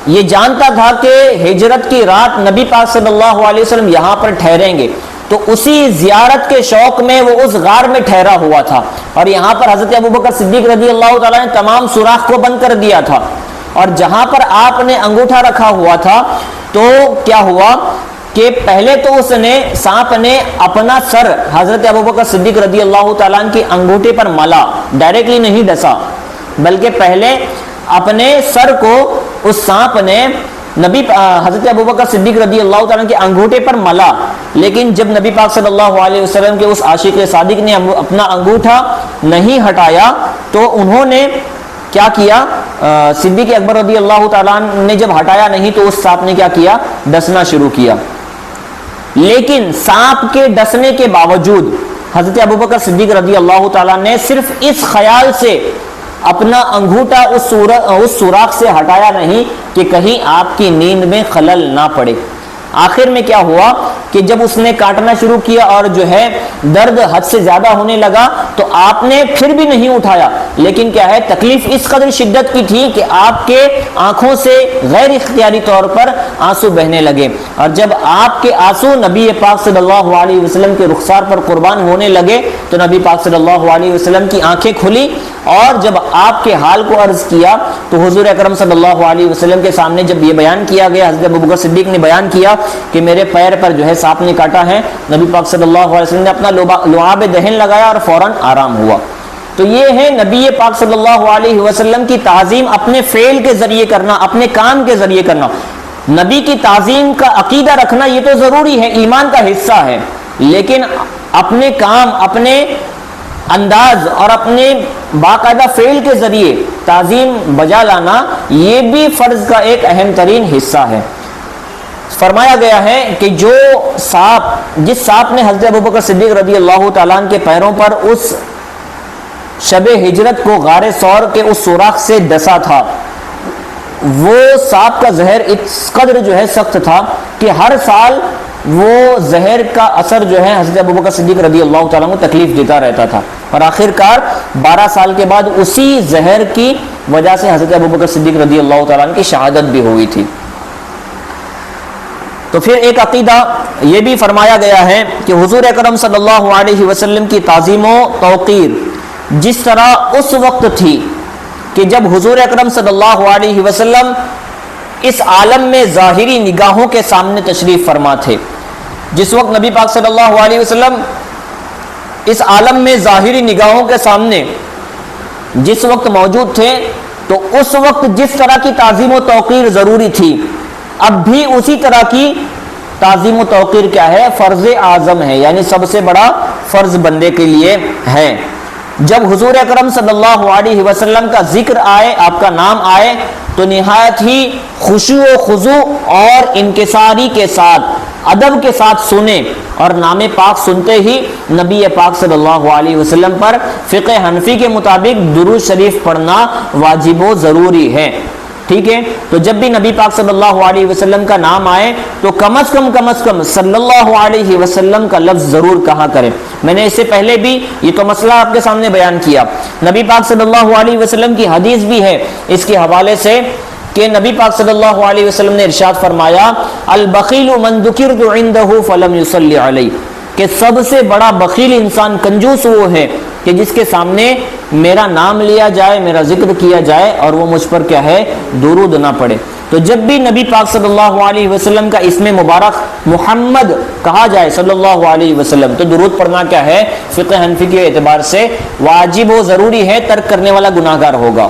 یہ جانتا تھا کہ ہجرت کی رات نبی پاک صلی اللہ علیہ وسلم یہاں پر ٹھہریں گے، تو اسی زیارت کے شوق میں وہ اس غار میں ٹھہرا ہوا تھا، اور یہاں پر حضرت ابوبکر صدیق رضی اللہ تعالیٰ نے تمام سوراخ کو بند کر دیا تھا، اور جہاں پر آپ نے انگوٹھا رکھا ہوا تھا تو کیا ہوا کہ پہلے تو اس نے سانپ نے اپنا سر حضرت ابوبکر صدیق رضی اللہ تعالیٰ عنہ کے انگوٹھے پر ملا، ڈائریکٹلی نہیں ڈسا، بلکہ پہلے اپنے سر کو اس سانپ نے حضرت ابوبکر صدیق رضی اللہ تعالیٰ کے انگوٹھے پر ملا۔ لیکن جب نبی پاک صلی اللہ علیہ وسلم کے اس عاشق صادق نے اپنا انگوٹھا نہیں ہٹایا تو انہوں نے کیا کیا؟ صدیق اکبر رضی اللہ تعالیٰ نے جب ہٹایا نہیں تو اس سانپ نے کیا کیا؟ ڈسنا شروع کیا۔ لیکن سانپ کے ڈسنے کے باوجود حضرت ابوبکر صدیق رضی اللہ تعالیٰ نے صرف اس خیال سے اپنا انگوٹھا اس سوراخ سے ہٹایا نہیں کہ کہیں آپ کی نیند میں خلل نہ پڑے۔ آخر میں کیا ہوا کہ جب اس نے کاٹنا شروع کیا اور جو ہے درد حد سے زیادہ ہونے لگا تو آپ نے پھر بھی نہیں اٹھایا، لیکن کیا ہے تکلیف اس قدر شدت کی تھی کہ آپ کے آنکھوں سے غیر اختیاری طور پر آنسو بہنے لگے، اور جب آپ کے آنسو نبی پاک صلی اللہ علیہ وسلم کے رخسار پر قربان ہونے لگے تو نبی پاک صلی اللہ علیہ وسلم کی آنکھیں کھلی، اور جب آپ کے حال کو عرض کیا تو حضور اکرم صلی اللہ علیہ وسلم کے سامنے جب یہ بیان کیا گیا، حضرت ابوبکر صدیق نے بیان کیا کہ میرے پیر پر جو ہے سانپ نے کاٹا ہے، نبی پاک صلی اللہ علیہ وسلم نے اپنا لعاب دہن لگایا اور فوراً آرام ہوا۔ تو یہ ہے نبی پاک صلی اللہ علیہ وسلم کی تعظیم اپنے فعل کے ذریعے کرنا، اپنے کام کے ذریعے کرنا۔ نبی کی تعظیم کا عقیدہ رکھنا یہ تو ضروری ہے، ایمان کا حصہ ہے، لیکن اپنے کام، اپنے انداز اور اپنے باقاعدہ فعل کے ذریعے تعظیم بجا لانا یہ بھی فرض کا ایک اہم ترین حصہ ہے۔ فرمایا گیا ہے کہ جو جس سانپ نے حضرت ابوبکر صدیق رضی اللہ تعالیٰ عنہ کے پیروں پر اس شب ہجرت کو غار ثور کے اس سوراخ سے ڈسا تھا، وہ سانپ کا زہر اس قدر جو ہے سخت تھا کہ ہر سال وہ زہر کا اثر جو ہے حضرت ابوبکر صدیق رضی اللہ تعالیٰ عنہ کو تکلیف دیتا رہتا تھا، اور آخر کار 12 سال کے بعد اسی زہر کی وجہ سے حضرت ابوبکر صدیق رضی اللہ تعالیٰ عنہ کی شہادت بھی ہوئی تھی۔ تو پھر ایک عقیدہ یہ بھی فرمایا گیا ہے کہ حضور اکرم صلی اللہ علیہ وسلم کی تعظیم و توقیر جس طرح اس وقت تھی کہ جب حضور اکرم صلی اللہ علیہ وسلم اس عالم میں ظاہری نگاہوں کے سامنے تشریف فرما تھے، جس وقت نبی پاک صلی اللہ علیہ وسلم اس عالم میں ظاہری نگاہوں کے سامنے جس وقت موجود تھے تو اس وقت جس طرح کی تعظیم و توقیر ضروری تھی، اب بھی اسی طرح کی تعظیم و توقیر کیا ہے؟ فرض اعظم ہے، یعنی سب سے بڑا فرض بندے کے لیے ہے۔ جب حضور اکرم صلی اللہ علیہ وسلم کا ذکر آئے، آپ کا نام آئے، تو نہایت ہی خشوع و خضوع اور انکساری کے ساتھ، ادب کے ساتھ سنیں، اور نام پاک سنتے ہی نبی پاک صلی اللہ علیہ وسلم پر فقہ حنفی کے مطابق درود شریف پڑھنا واجب و ضروری ہے۔ ٹھیک ہے، تو جب بھی نبی پاک صلی اللہ علیہ وسلم کا نام آئے تو کم از کم صلی اللہ علیہ وسلم کا لفظ ضرور کہا کریں۔ میں نے اس سے پہلے بھی یہ تو مسئلہ آپ کے سامنے بیان کیا۔ نبی پاک صلی اللہ علیہ وسلم کی حدیث بھی ہے اس کے حوالے سے کہ نبی پاک صلی اللہ علیہ وسلم نے ارشاد فرمایا، البخیل من ذکرت عندہ فلم یصلی علیہ، کہ سب سے بڑا بخیل انسان، کنجوس وہ ہے کہ جس کے سامنے میرا نام لیا جائے، میرا ذکر کیا جائے اور وہ مجھ پر کیا ہے؟ درود نہ پڑے۔ تو جب بھی نبی پاک صلی اللہ علیہ وسلم کا اسم مبارک محمد کہا جائے صلی اللہ علیہ وسلم تو درود پڑھنا کیا ہے؟ فقہ حنفی کے اعتبار سے واجب و ضروری ہے، ترک کرنے والا گناہگار ہوگا۔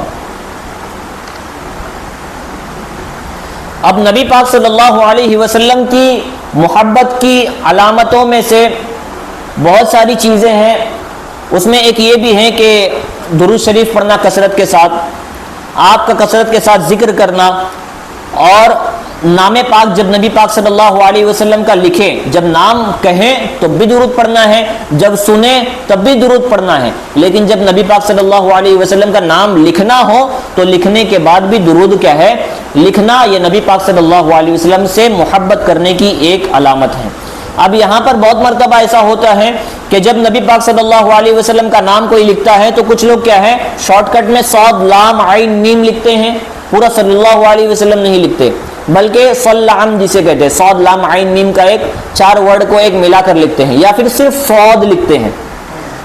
اب نبی پاک صلی اللہ علیہ وسلم کی محبت کی علامتوں میں سے بہت ساری چیزیں ہیں، اس میں ایک یہ بھی ہے کہ درود شریف پڑھنا کثرت کے ساتھ، آپ کا کثرت کے ساتھ ذکر کرنا، اور نام پاک جب نبی پاک صلی اللہ علیہ وسلم کا لکھیں، جب نام کہیں تو بھی درود پڑھنا ہے، جب سنیں تب بھی درود پڑھنا ہے، لیکن جب نبی پاک صلی اللہ علیہ وسلم کا نام لکھنا ہو تو لکھنے کے بعد بھی درود کیا ہے؟ لکھنا۔ یہ نبی پاک صلی اللہ علیہ وسلم سے محبت کرنے کی ایک علامت ہے۔ اب یہاں پر بہت مرتبہ ایسا ہوتا ہے کہ جب نبی پاک صلی اللہ علیہ وسلم کا نام کوئی لکھتا ہے تو کچھ لوگ کیا ہے شارٹ کٹ میں صاد لام عین میم لکھتے ہیں، پورا صلی اللہ علیہ وسلم نہیں لکھتے، بلکہ صلعم جسے کہتے ہیں، صاد لام عین میم کا ایک 4 ورڈ کو ایک ملا کر لکھتے ہیں، یا پھر صرف صاد لکھتے ہیں۔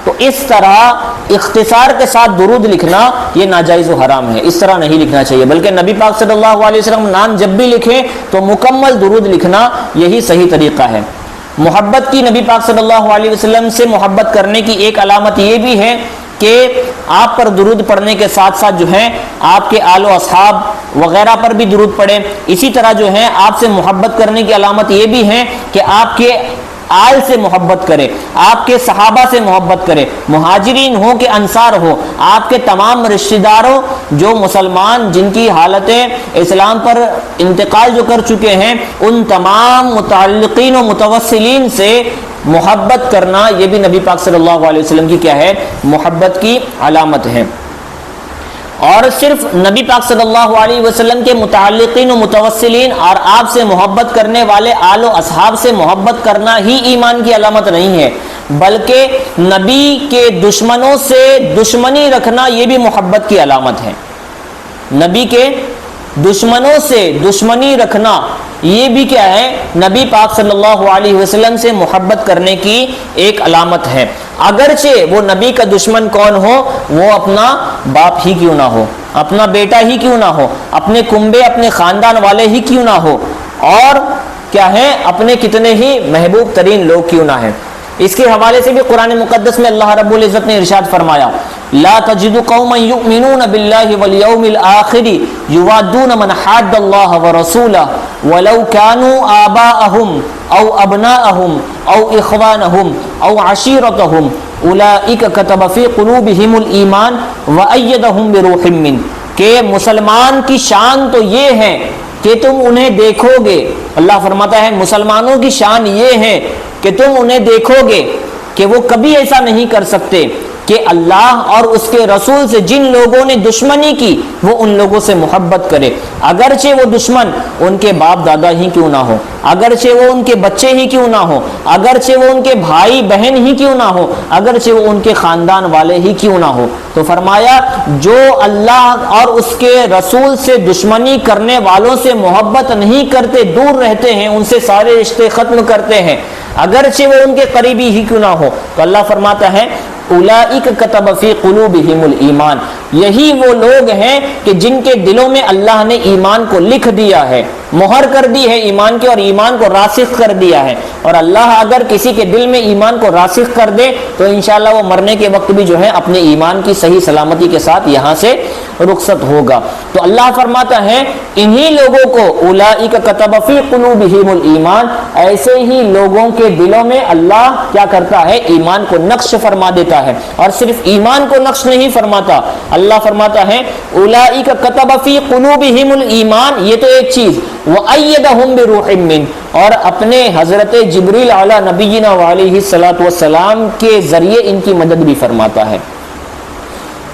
تو اس طرح اختصار کے ساتھ درود لکھنا یہ ناجائز و حرام ہے، اس طرح نہیں لکھنا چاہیے، بلکہ نبی پاک صلی اللہ علیہ وسلم نام جب بھی لکھیں تو مکمل درود لکھنا یہی صحیح طریقہ ہے۔ محبت کی، نبی پاک صلی اللہ علیہ وسلم سے محبت کرنے کی ایک علامت یہ بھی ہے کہ آپ پر درود پڑھنے کے ساتھ ساتھ جو ہے آپ کے آل و اصحاب وغیرہ پر بھی درود پڑھیں۔ اسی طرح جو ہے آپ سے محبت کرنے کی علامت یہ بھی ہے کہ آپ کے آل سے محبت کرے، آپ کے صحابہ سے محبت کرے، مہاجرین ہو کہ انصار ہو، آپ کے تمام رشتہ داروں جو مسلمان جن کی حالتیں اسلام پر انتقال جو کر چکے ہیں ان تمام متعلقین و متوسلین سے محبت کرنا یہ بھی نبی پاک صلی اللہ علیہ وسلم کی کیا ہے؟ محبت کی علامت ہے۔ اور صرف نبی پاک صلی اللہ علیہ وسلم کے متعلقین و متوسلین اور آپ سے محبت کرنے والے آل و اصحاب سے محبت کرنا ہی ایمان کی علامت نہیں ہے، بلکہ نبی کے دشمنوں سے دشمنی رکھنا یہ بھی محبت کی علامت ہے۔ نبی کے دشمنوں سے دشمنی رکھنا یہ بھی کیا ہے؟ نبی پاک صلی اللہ علیہ وسلم سے محبت کرنے کی ایک علامت ہے، اگرچہ وہ نبی کا دشمن کون ہو، وہ اپنا باپ ہی کیوں نہ ہو، اپنا بیٹا ہی کیوں نہ ہو، اپنے کنبے اپنے خاندان والے ہی کیوں نہ ہو، اور کیا ہے اپنے کتنے ہی محبوب ترین لوگ کیوں نہ ہیں۔ اس کے حوالے سے بھی قرآن مقدس میں اللہ رب العزت نے ارشاد فرمایا، لا تجد قوما یؤمنون باللہ والیوم الآخر یوادون من حاد اللہ ورسولہ ولو كانوا آباءهم او ابناءهم او اخوانهم او عشیرتهم اولئک کتب فی قلوبہم الایمان وأیدہم بروح منہ، کہ مسلمان کی شان تو یہ ہے کہ تم انہیں دیکھو گے، اللہ فرماتا ہے مسلمانوں کی شان یہ ہے کہ تم انہیں دیکھو گے کہ وہ کبھی ایسا نہیں کر سکتے کہ اللہ اور اس کے رسول سے جن لوگوں نے دشمنی کی وہ ان لوگوں سے محبت کرے، اگرچہ وہ دشمن ان کے باپ دادا ہی کیوں نہ ہو، اگرچہ وہ ان کے بچے ہی کیوں نہ ہو، اگرچہ وہ ان کے بھائی بہن ہی کیوں نہ ہو، اگرچہ وہ ان کے خاندان والے ہی کیوں نہ ہو۔ تو فرمایا جو اللہ اور اس کے رسول سے دشمنی کرنے والوں سے محبت نہیں کرتے، دور رہتے ہیں، ان سے سارے رشتے ختم کرتے ہیں، اگرچہ وہ ان کے قریبی ہی کیوں نہ ہو، تو اللہ فرماتا ہے اولئک کتب فی قلوبہم الایمان، یہی وہ لوگ ہیں کہ جن کے دلوں میں اللہ نے ایمان کو لکھ دیا ہے، مہر کر دی ہے ایمان کی، اور ایمان کو راسخ کر دیا ہے۔ اور اللہ اگر کسی کے دل میں ایمان کو راسخ کر دے تو انشاءاللہ وہ مرنے کے وقت بھی جو ہے اپنے ایمان کی صحیح سلامتی کے ساتھ یہاں سے رخصت ہوگا۔ تو اللہ فرماتا ہے انہی لوگوں کو اولئک کتب فی قلوبہم الایمان، ایسے ہی لوگوں کے دلوں میں اللہ کیا کرتا ہے؟ ایمان کو نقش فرما دیتا ہے، اور صرف ایمان کو نقش نہیں فرماتا، اللہ فرماتا ہے اولئک کتب فی قلوبہم الایمان، یہ تو ایک چیز، وأیدہم بروح منہ، اور اپنے حضرت جبریل علی نبینا علیہ الصلوۃ والسلام کے ذریعے ان کی مدد بھی فرماتا ہے۔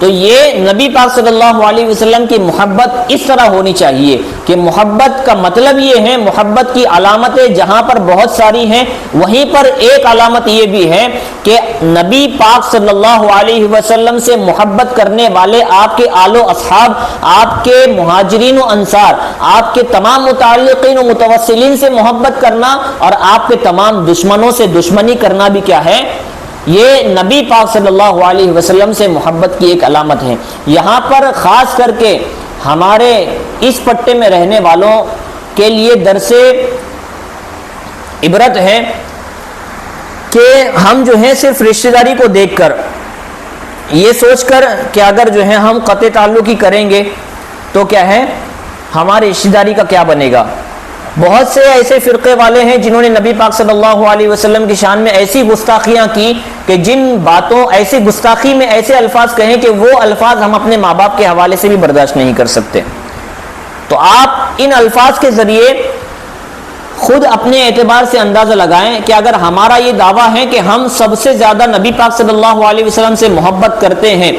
تو یہ نبی پاک صلی اللہ علیہ وسلم کی محبت اس طرح ہونی چاہیے کہ محبت کا مطلب یہ ہے، محبت کی علامتیں جہاں پر بہت ساری ہیں وہیں پر ایک علامت یہ بھی ہے کہ نبی پاک صلی اللہ علیہ وسلم سے محبت کرنے والے آپ کے آل و اصحاب، آپ کے مہاجرین و انصار، آپ کے تمام متعلقین و متوسلین سے محبت کرنا، اور آپ کے تمام دشمنوں سے دشمنی کرنا بھی کیا ہے؟ یہ نبی پاک صلی اللہ علیہ وسلم سے محبت کی ایک علامت ہے۔ یہاں پر خاص کر کے ہمارے اس پٹے میں رہنے والوں کے لیے درس عبرت ہے کہ ہم جو ہے صرف رشتہ داری کو دیکھ کر یہ سوچ کر کہ اگر جو ہے ہم قطع تعلق ہی کریں گے تو کیا ہے ہماری رشتہ داری کا کیا بنے گا۔ بہت سے ایسے فرقے والے ہیں جنہوں نے نبی پاک صلی اللہ علیہ وسلم کی شان میں ایسی گستاخیاں کی کہ جن باتوں ایسی گستاخی میں ایسے الفاظ کہیں کہ وہ الفاظ ہم اپنے ماں باپ کے حوالے سے بھی برداشت نہیں کر سکتے۔ تو آپ ان الفاظ کے ذریعے خود اپنے اعتبار سے اندازہ لگائیں کہ اگر ہمارا یہ دعویٰ ہے کہ ہم سب سے زیادہ نبی پاک صلی اللہ علیہ وسلم سے محبت کرتے ہیں،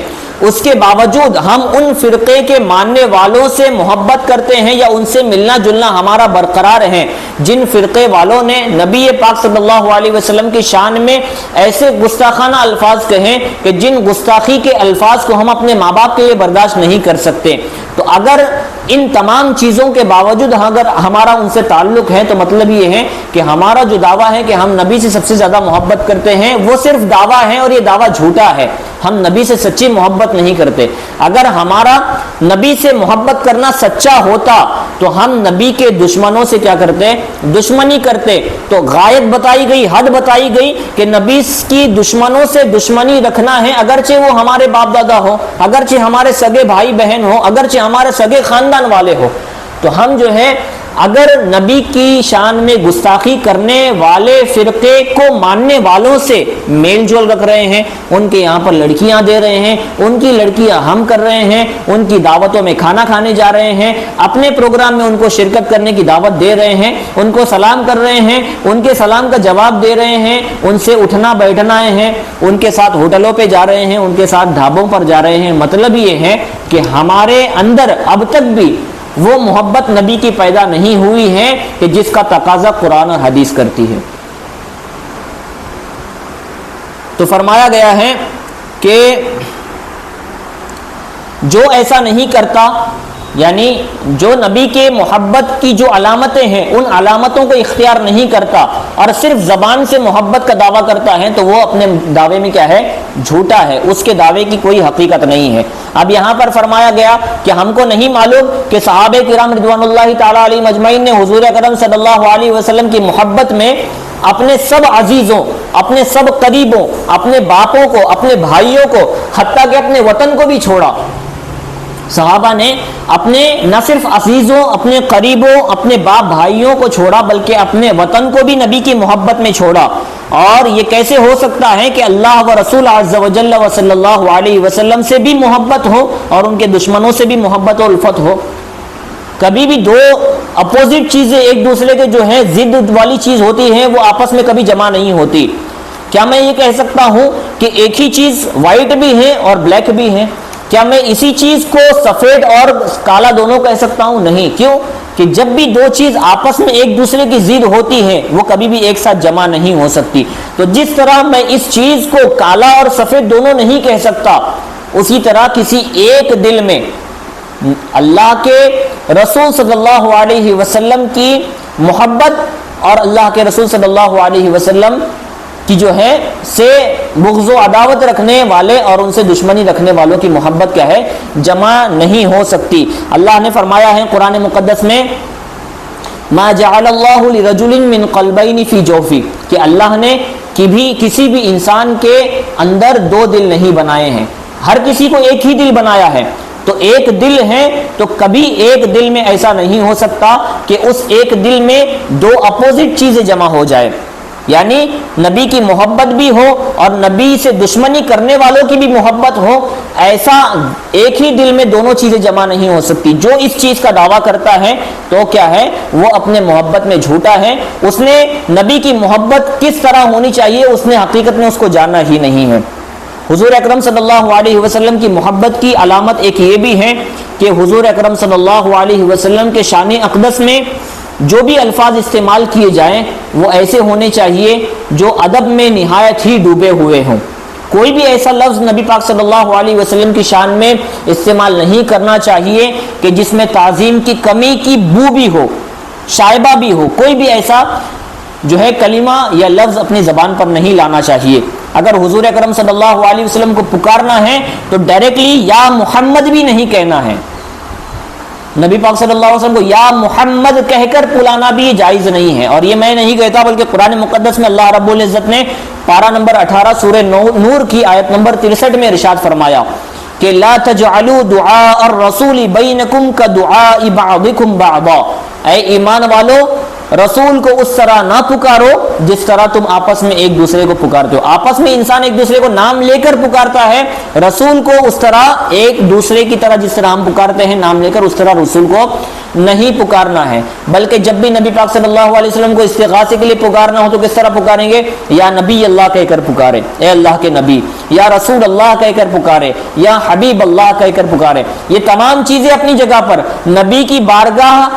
اس کے باوجود ہم ان فرقے کے ماننے والوں سے محبت کرتے ہیں یا ان سے ملنا جلنا ہمارا برقرار ہے جن فرقے والوں نے نبی پاک صلی اللہ علیہ وسلم کی شان میں ایسے گستاخانہ الفاظ کہیں کہ جن گستاخی کے الفاظ کو ہم اپنے ماں باپ کے لیے برداشت نہیں کر سکتے۔ تو اگر ان تمام چیزوں کے باوجود اگر ہمارا ان سے تعلق ہے تو مطلب یہ ہے کہ ہمارا جو دعویٰ ہے کہ ہم نبی سے سب سے زیادہ محبت کرتے ہیں وہ صرف دعویٰ ہے، اور یہ دعویٰ جھوٹا ہے۔ ہم نبی سے سچی محبت نہیں کرتے۔ اگر ہمارا نبی سے محبت کرنا سچا ہوتا تو ہم نبی کے دشمنوں سے کیا کرتے؟ دشمنی کرتے۔ تو غایت بتائی گئی، حد بتائی گئی کہ نبی کی دشمنوں سے دشمنی رکھنا ہے، اگرچہ وہ ہمارے باپ دادا ہو، اگرچہ ہمارے سگے بھائی بہن ہو، اگرچہ ہمارے سگے خاندان والے ہو۔ تو ہم جو ہے اگر نبی کی شان میں گستاخی کرنے والے فرقے کو ماننے والوں سے میل جول رکھ رہے ہیں، ان کے یہاں پر لڑکیاں دے رہے ہیں، ان کی لڑکیاں ہم کر رہے ہیں، ان کی دعوتوں میں کھانا کھانے جا رہے ہیں، اپنے پروگرام میں ان کو شرکت کرنے کی دعوت دے رہے ہیں، ان کو سلام کر رہے ہیں، ان کے سلام کا جواب دے رہے ہیں، ان سے اٹھنا بیٹھنا ہے، ان کے ساتھ ہوٹلوں پہ جا رہے ہیں، ان کے ساتھ ڈھابوں پر جا رہے ہیں، مطلب یہ ہے کہ ہمارے اندر اب تک بھی وہ محبت نبی کی پیدا نہیں ہوئی ہے کہ جس کا تقاضا قرآن اور حدیث کرتی ہے۔ تو فرمایا گیا ہے کہ جو ایسا نہیں کرتا، یعنی جو نبی کے محبت کی جو علامتیں ہیں ان علامتوں کو اختیار نہیں کرتا اور صرف زبان سے محبت کا دعویٰ کرتا ہے، تو وہ اپنے دعوے میں کیا ہے؟ جھوٹا ہے، اس کے دعوے کی کوئی حقیقت نہیں ہے۔ اب یہاں پر فرمایا گیا کہ ہم کو نہیں معلوم کہ صحابہ کرام رضوان اللہ تعالیٰ علیہم اجمعین نے حضور اکرم صلی اللہ علیہ وسلم کی محبت میں اپنے سب عزیزوں، اپنے سب قریبوں، اپنے باپوں کو، اپنے بھائیوں کو، حتیٰ کہ اپنے وطن کو بھی چھوڑا۔ صحابہ نے اپنے نہ صرف عزیزوں، اپنے قریبوں، اپنے باپ بھائیوں کو چھوڑا بلکہ اپنے وطن کو بھی نبی کی محبت میں چھوڑا۔ اور یہ کیسے ہو سکتا ہے کہ اللہ و رسول عز و جل و صلی اللہ علیہ وسلم سے بھی محبت ہو اور ان کے دشمنوں سے بھی محبت و الفت ہو؟ کبھی بھی دو اپوزٹ چیزیں ایک دوسرے کے جو ہے ضد والی چیز ہوتی ہیں وہ آپس میں کبھی جمع نہیں ہوتی۔ کیا میں یہ کہہ سکتا ہوں کہ ایک ہی چیز وائٹ بھی ہے اور بلیک بھی ہے؟ کیا میں اسی چیز کو سفید اور کالا دونوں کہہ سکتا ہوں؟ نہیں۔ کیوں؟ کہ جب بھی دو چیز آپس میں ایک دوسرے کی ضد ہوتی ہے وہ کبھی بھی ایک ساتھ جمع نہیں ہو سکتی۔ تو جس طرح میں اس چیز کو کالا اور سفید دونوں نہیں کہہ سکتا، اسی طرح کسی ایک دل میں اللہ کے رسول صلی اللہ علیہ وسلم کی محبت اور اللہ کے رسول صلی اللہ علیہ وسلم کی جو ہے سے بغض و عداوت رکھنے والے اور ان سے دشمنی رکھنے والوں کی محبت کیا ہے؟ جمع نہیں ہو سکتی۔ اللہ نے فرمایا ہے قرآن مقدس میں ما جعل اللہ لرجل من قلبین فی جوفی، کہ اللہ نے کسی بھی انسان کے اندر دو دل نہیں بنائے ہیں، ہر کسی کو ایک ہی دل بنایا ہے۔ تو ایک دل ہے تو کبھی ایک دل میں ایسا نہیں ہو سکتا کہ اس ایک دل میں دو اپوزٹ چیزیں جمع ہو جائے، یعنی نبی کی محبت بھی ہو اور نبی سے دشمنی کرنے والوں کی بھی محبت ہو۔ ایسا ایک ہی دل میں دونوں چیزیں جمع نہیں ہو سکتی۔ جو اس چیز کا دعویٰ کرتا ہے تو کیا ہے؟ وہ اپنے محبت میں جھوٹا ہے۔ اس نے نبی کی محبت کس طرح ہونی چاہیے اس نے حقیقت میں اس کو جانا ہی نہیں ہے۔ حضور اکرم صلی اللہ علیہ وسلم کی محبت کی علامت ایک یہ بھی ہے کہ حضور اکرم صلی اللہ علیہ وسلم کے شان اقدس میں جو بھی الفاظ استعمال کیے جائیں وہ ایسے ہونے چاہیے جو ادب میں نہایت ہی ڈوبے ہوئے ہوں۔ کوئی بھی ایسا لفظ نبی پاک صلی اللہ علیہ وسلم کی شان میں استعمال نہیں کرنا چاہیے کہ جس میں تعظیم کی کمی کی بو بھی ہو، شائبہ بھی ہو۔ کوئی بھی ایسا جو ہے کلمہ یا لفظ اپنی زبان پر نہیں لانا چاہیے۔ اگر حضور اکرم صلی اللہ علیہ وسلم کو پکارنا ہے تو ڈائریکٹلی یا محمد بھی نہیں کہنا ہے۔ نبی پاک صلی اللہ علیہ وسلم کو یا محمد کہہ کر بلانا بھی جائز نہیں ہے، اور یہ میں نہیں کہتا بلکہ قرآن مقدس میں اللہ رب العزت نے پارہ نمبر 18 سورہ نور کی آیت نمبر 63 میں ارشاد فرمایا کہ لا تجعلوا دعاء الرسول بینکم کدعاء بعضکم بعضا، اے ایمان والو رسول کو اس طرح نہ پکارو جس طرح تم آپس میں ایک دوسرے کو پکارتے ہو۔ آپس میں انسان ایک دوسرے کو نام لے کر پکارتا ہے، رسول کو اس طرح ایک دوسرے کی طرح جس طرح ہم پکارتے ہیں نام لے کر اس طرح رسول کو نہیں پکارنا ہے۔ بلکہ جب بھی نبی پاک صلی اللہ علیہ وسلم کو استغاثے کے لیے پکارنا ہو تو کس طرح پکاریں گے؟ یا نبی اللہ کہہ کر پکارے، اے اللہ کے نبی، یا رسول اللہ کہہ کر پکارے، یا حبیب اللہ کہہ کر پکارے۔ یہ تمام چیزیں اپنی جگہ پر نبی کی بارگاہ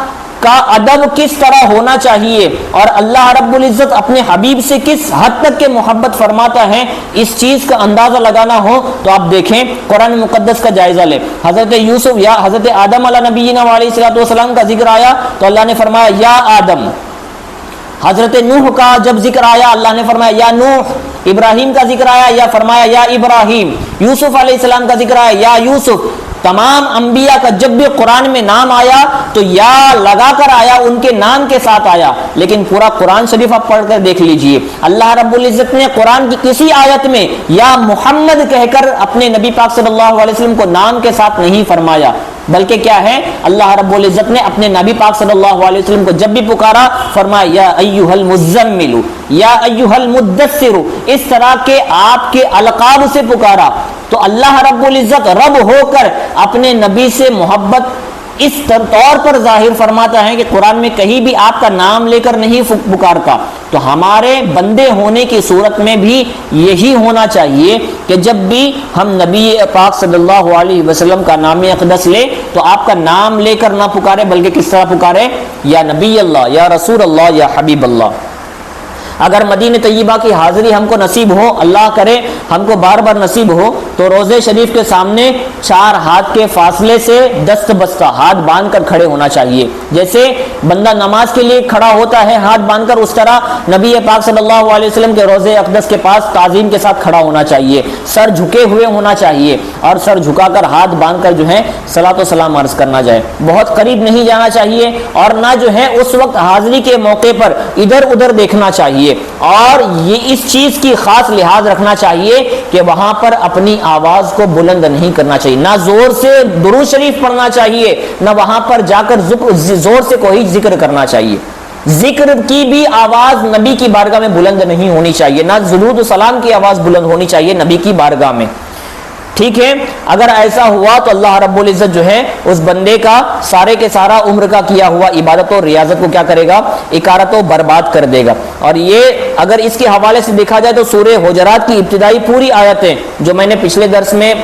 کا ادب کس طرح ہونا چاہیے اور اللہ رب العزت اپنے حبیب سے کس حد تک کے محبت فرماتا ہے، اس چیز کا اندازہ لگانا ہو تو آپ دیکھیں قرآن مقدس کا جائزہ لیں۔ حضرت یوسف یا حضرت آدم علیہ نبینا علیہ الصلوۃ والسلام کا ذکر آیا تو اللہ نے فرمایا یا آدم۔ حضرت نوح کا جب ذکر آیا اللہ نے فرمایا یا نوح۔ ابراہیم کا ذکر آیا یا فرمایا یا ابراہیم۔ یوسف علیہ السلام کا ذکر آیا یا یوسف۔ تمام انبیاء کا جب بھی قرآن میں نام آیا تو یا لگا کر آیا، ان کے نام کے ساتھ آیا۔ لیکن پورا قرآن شریف آپ پڑھ کر دیکھ لیجئے، اللہ رب العزت نے قرآن کی کسی آیت میں یا محمد کہہ کر اپنے نبی پاک صلی اللہ علیہ وسلم کو نام کے ساتھ نہیں فرمایا، بلکہ کیا ہے اللہ رب العزت نے اپنے نبی پاک صلی اللہ علیہ وسلم کو جب بھی پکارا فرمایا یا ایھا المزمل، یا ایھا المدثر، اس طرح کے آپ کے القاب سے پکارا۔ تو اللہ رب العزت رب ہو کر اپنے نبی سے محبت اس طور پر ظاہر فرماتا ہے کہ قرآن میں کہیں بھی آپ کا نام لے کر نہیں پکارتا، تو ہمارے بندے ہونے کی صورت میں بھی یہی ہونا چاہیے کہ جب بھی ہم نبی پاک صلی اللہ علیہ وسلم کا نام اقدس لے تو آپ کا نام لے کر نہ پکارے، بلکہ کس طرح پکارے؟ یا نبی اللہ، یا رسول اللہ، یا حبیب اللہ۔ اگر مدینہ طیبہ کی حاضری ہم کو نصیب ہو، اللہ کرے ہم کو بار بار نصیب ہو، تو روضے شریف کے سامنے 4 ہاتھ کے فاصلے سے دست بستہ ہاتھ باندھ کر کھڑے ہونا چاہیے۔ جیسے بندہ نماز کے لیے کھڑا ہوتا ہے ہاتھ باندھ کر، اس طرح نبی پاک صلی اللہ علیہ وسلم کے روضے اقدس کے پاس تعظیم کے ساتھ کھڑا ہونا چاہیے، سر جھکے ہوئے ہونا چاہیے، اور سر جھکا کر ہاتھ باندھ کر جو ہے صلاۃ و سلام عرض کرنا جائے۔ بہت قریب نہیں جانا چاہیے، اور نہ جو ہے اس وقت حاضری کے موقع پر ادھر ادھر دیکھنا چاہیے، اور یہ اس چیز کی خاص لحاظ رکھنا چاہیے کہ وہاں پر اپنی آواز کو بلند نہیں کرنا چاہیے، نہ زور سے درود شریف پڑھنا چاہیے، نہ وہاں پر جا کر زور سے کوئی ذکر کرنا چاہیے۔ ذکر کی بھی آواز نبی کی بارگاہ میں بلند نہیں ہونی چاہیے، نہ درود و سلام کی آواز بلند ہونی چاہیے نبی کی بارگاہ میں، ٹھیک ہے؟ اگر ایسا ہوا تو اللہ رب العزت جو ہے اس بندے کا سارے کے سارا عمر کا کیا ہوا عبادت اور ریاضت کو کیا کرے گا؟ اکارت و برباد کر دے گا۔ اور یہ اگر اس کے حوالے سے دیکھا جائے تو سورہ حجرات کی ابتدائی پوری آیتیں جو میں نے پچھلے درس میں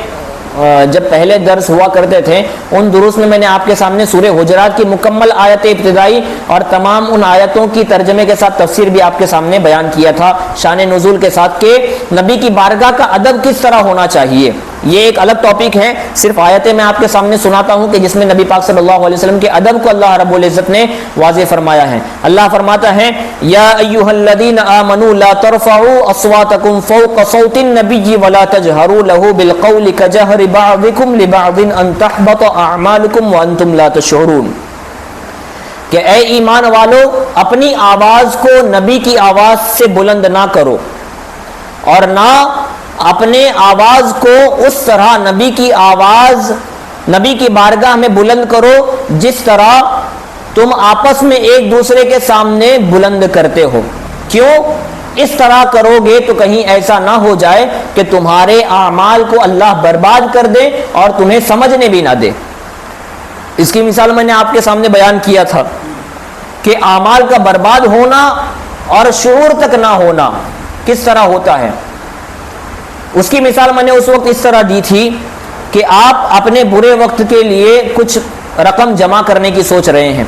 جب پہلے درس ہوا کرتے تھے ان دروس میں میں نے آپ کے سامنے سورہ حجرات کی مکمل آیت ابتدائی اور تمام ان آیتوں کی ترجمے کے ساتھ تفسیر بھی آپ کے سامنے بیان کیا تھا، شان نزول کے ساتھ، کہ نبی کی بارگاہ کا ادب کس طرح ہونا چاہیے۔ یہ ایک الگ ٹاپک ہے، صرف آیتیں میں آپ کے سامنے سناتا ہوں کہ جس میں نبی پاک صلی اللہ علیہ وسلم کے ادب کو اللہ رب العزت نے واضح فرمایا ہے۔ اللہ فرماتا ہے یا ایھا الذین آمنوا لا ترفعوا اصواتکم فوق صوت النبی ولا تجہروا له بالقول کجہر بعضکم لبعض ان تحبط اعمالکم وانتم لا تشعرون، کہ اے ایمان والو اپنی آواز کو نبی کی آواز سے بلند نہ کرو، اور نہ اپنے آواز کو اس طرح نبی کی آواز نبی کی بارگاہ میں بلند کرو جس طرح تم آپس میں ایک دوسرے کے سامنے بلند کرتے ہو۔ کیوں؟ اس طرح کرو گے تو کہیں ایسا نہ ہو جائے کہ تمہارے اعمال کو اللہ برباد کر دے اور تمہیں سمجھنے بھی نہ دے۔ اس کی مثال میں نے آپ کے سامنے بیان کیا تھا کہ اعمال کا برباد ہونا اور شعور تک نہ ہونا کس طرح ہوتا ہے۔ اس کی مثال میں نے اس وقت اس طرح دی تھی کہ آپ اپنے برے وقت کے لیے کچھ رقم جمع کرنے کی سوچ رہے ہیں،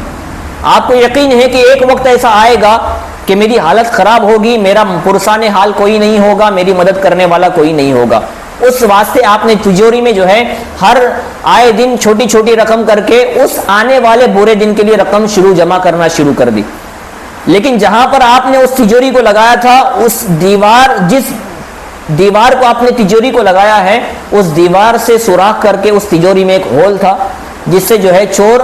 آپ کو یقین ہے کہ ایک وقت ایسا آئے گا کہ میری حالت خراب ہوگی، میرا پرسان حال کوئی نہیں ہوگا، میری مدد کرنے والا کوئی نہیں ہوگا۔ اس واسطے آپ نے تجوری میں جو ہے ہر آئے دن چھوٹی چھوٹی رقم کر کے اس آنے والے برے دن کے لیے رقم جمع کرنا شروع کر دی۔ لیکن جہاں پر آپ نے اس تجوری کو لگایا تھا، اس جس دیوار کو آپ نے تجوری کو لگایا ہے، اس دیوار سے سوراخ کر کے اس تجوری میں ایک ہول تھا جس سے جو ہے چور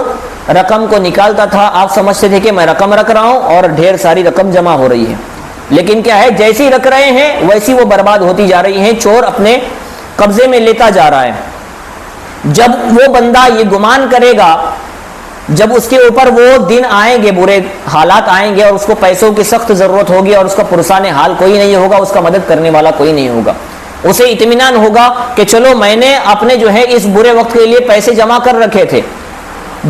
رقم کو نکالتا تھا۔ آپ سمجھتے تھے کہ میں رقم رکھ رہا ہوں اور ڈھیر ساری رقم جمع ہو رہی ہے، لیکن کیا ہے جیسی رکھ رہے ہیں ویسی وہ برباد ہوتی جا رہی ہیں، چور اپنے قبضے میں لیتا جا رہا ہے۔ جب وہ بندہ یہ گمان کرے گا، جب اس کے اوپر وہ دن آئیں گے، برے حالات آئیں گے اور اس کو پیسوں کی سخت ضرورت ہوگی اور اس کا پرسان حال کوئی نہیں ہوگا، اس کا مدد کرنے والا کوئی نہیں ہوگا، اسے اطمینان ہوگا کہ چلو میں نے اپنے جو ہے اس برے وقت کے لیے پیسے جمع کر رکھے تھے۔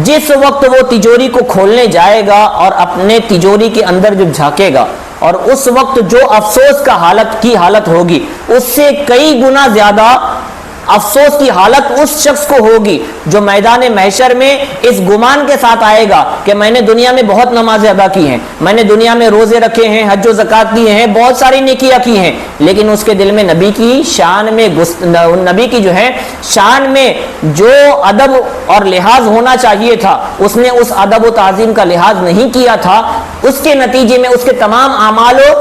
جس وقت وہ تجوری کو کھولنے جائے گا اور اپنے تجوری کے اندر جو جھانکے گا، اور اس وقت جو افسوس کی حالت ہوگی اس سے کئی گنا زیادہ افسوس کی حالت اس شخص کو ہوگی جو میدان محشر میں اس گمان کے ساتھ آئے گا کہ میں نے دنیا میں بہت نمازیں ادا کی ہیں، میں نے دنیا میں روزے رکھے ہیں، حج و زکات دیے ہیں، بہت ساری نیکیاں کی ہیں، لیکن اس کے دل میں نبی کی شان میں نبی کی جو ہے شان میں جو ادب اور لحاظ ہونا چاہیے تھا اس نے اس ادب و تعظیم کا لحاظ نہیں کیا تھا۔ اس کے نتیجے میں اس کے تمام اعمال و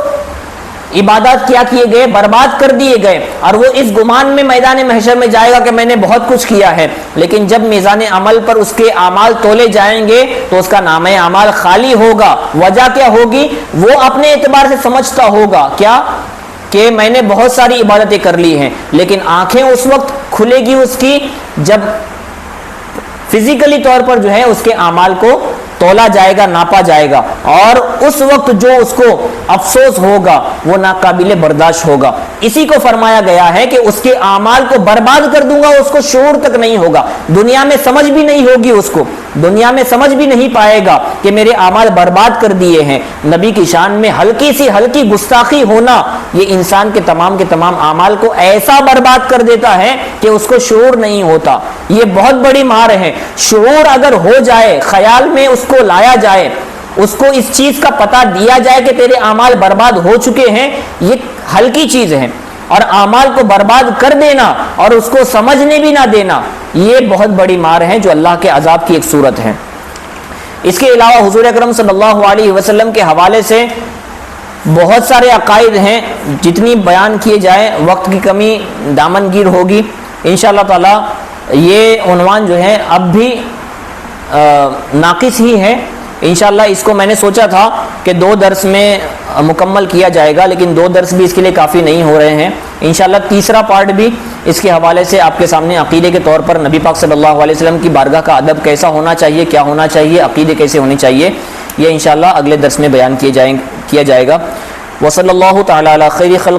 عبادات کیا کیے گئے؟ برباد کر دیے گئے، اور وہ اس گمان میں میدان محشر میں جائے گا کہ میں نے بہت کچھ کیا ہے، لیکن جب میزان عمل پر اس کے اعمال تولے جائیں گے تو اس کا نامہ اعمال خالی ہوگا۔ وجہ کیا ہوگی؟ وہ اپنے اعتبار سے سمجھتا ہوگا کیا کہ میں نے بہت ساری عبادتیں کر لی ہیں، لیکن آنکھیں اس وقت کھلے گی اس کی جب فزیکلی طور پر جو ہے اس کے اعمال کو تولا جائے گا، ناپا جائے گا، اور اس وقت جو اس کو افسوس ہوگا، وہ ناقابل برداشت ہوگا. اسی کو فرمایا گیا ہے کہ اس کے اعمال کو برباد کر دوں گا, اس کو شعور تک نہیں ہوگا, دنیا میں سمجھ بھی نہیں ہوگی, اس کو دنیا میں سمجھ بھی نہیں پائے گا کہ میرے اعمال برباد کر دیے ہیں. نبی کی شان میں ہلکی سی ہلکی گستاخی ہونا یہ انسان کے تمام اعمال کو ایسا برباد کر دیتا ہے کہ اس کو شعور نہیں ہوتا. یہ بہت بڑی مار ہے. شعور اگر ہو جائے, خیال میں اس کو لایا جائے, اس کو اس چیز کا پتہ دیا جائے کہ تیرے اعمال برباد ہو چکے ہیں, یہ ہلکی چیز ہے. اور اعمال کو برباد کر دینا اور اس کو سمجھنے بھی نہ دینا, یہ بہت بڑی مار ہے جو اللہ کے عذاب کی ایک صورت ہے. اس کے علاوہ حضور اکرم صلی اللہ علیہ وسلم کے حوالے سے بہت سارے عقائد ہیں, جتنی بیان کیے جائیں وقت کی کمی دامن گیر ہوگی. انشاءاللہ تعالی یہ عنوان جو ہے اب بھی ناقص ہی ہے. انشاءاللہ اس کو میں نے سوچا تھا کہ 2 درس میں مکمل کیا جائے گا, لیکن 2 درس بھی اس کے لیے کافی نہیں ہو رہے ہیں. انشاءاللہ تیسرا پارٹ بھی اس کے حوالے سے آپ کے سامنے عقیدے کے طور پر نبی پاک صلی اللہ علیہ وسلم کی بارگاہ کا ادب کیسا ہونا چاہیے, کیا ہونا چاہیے, عقیدے کیسے ہونے چاہیے, یہ انشاءاللہ اگلے درس میں بیان کیا جائے گا. وصلی اللہ تعالی علی خیر خلق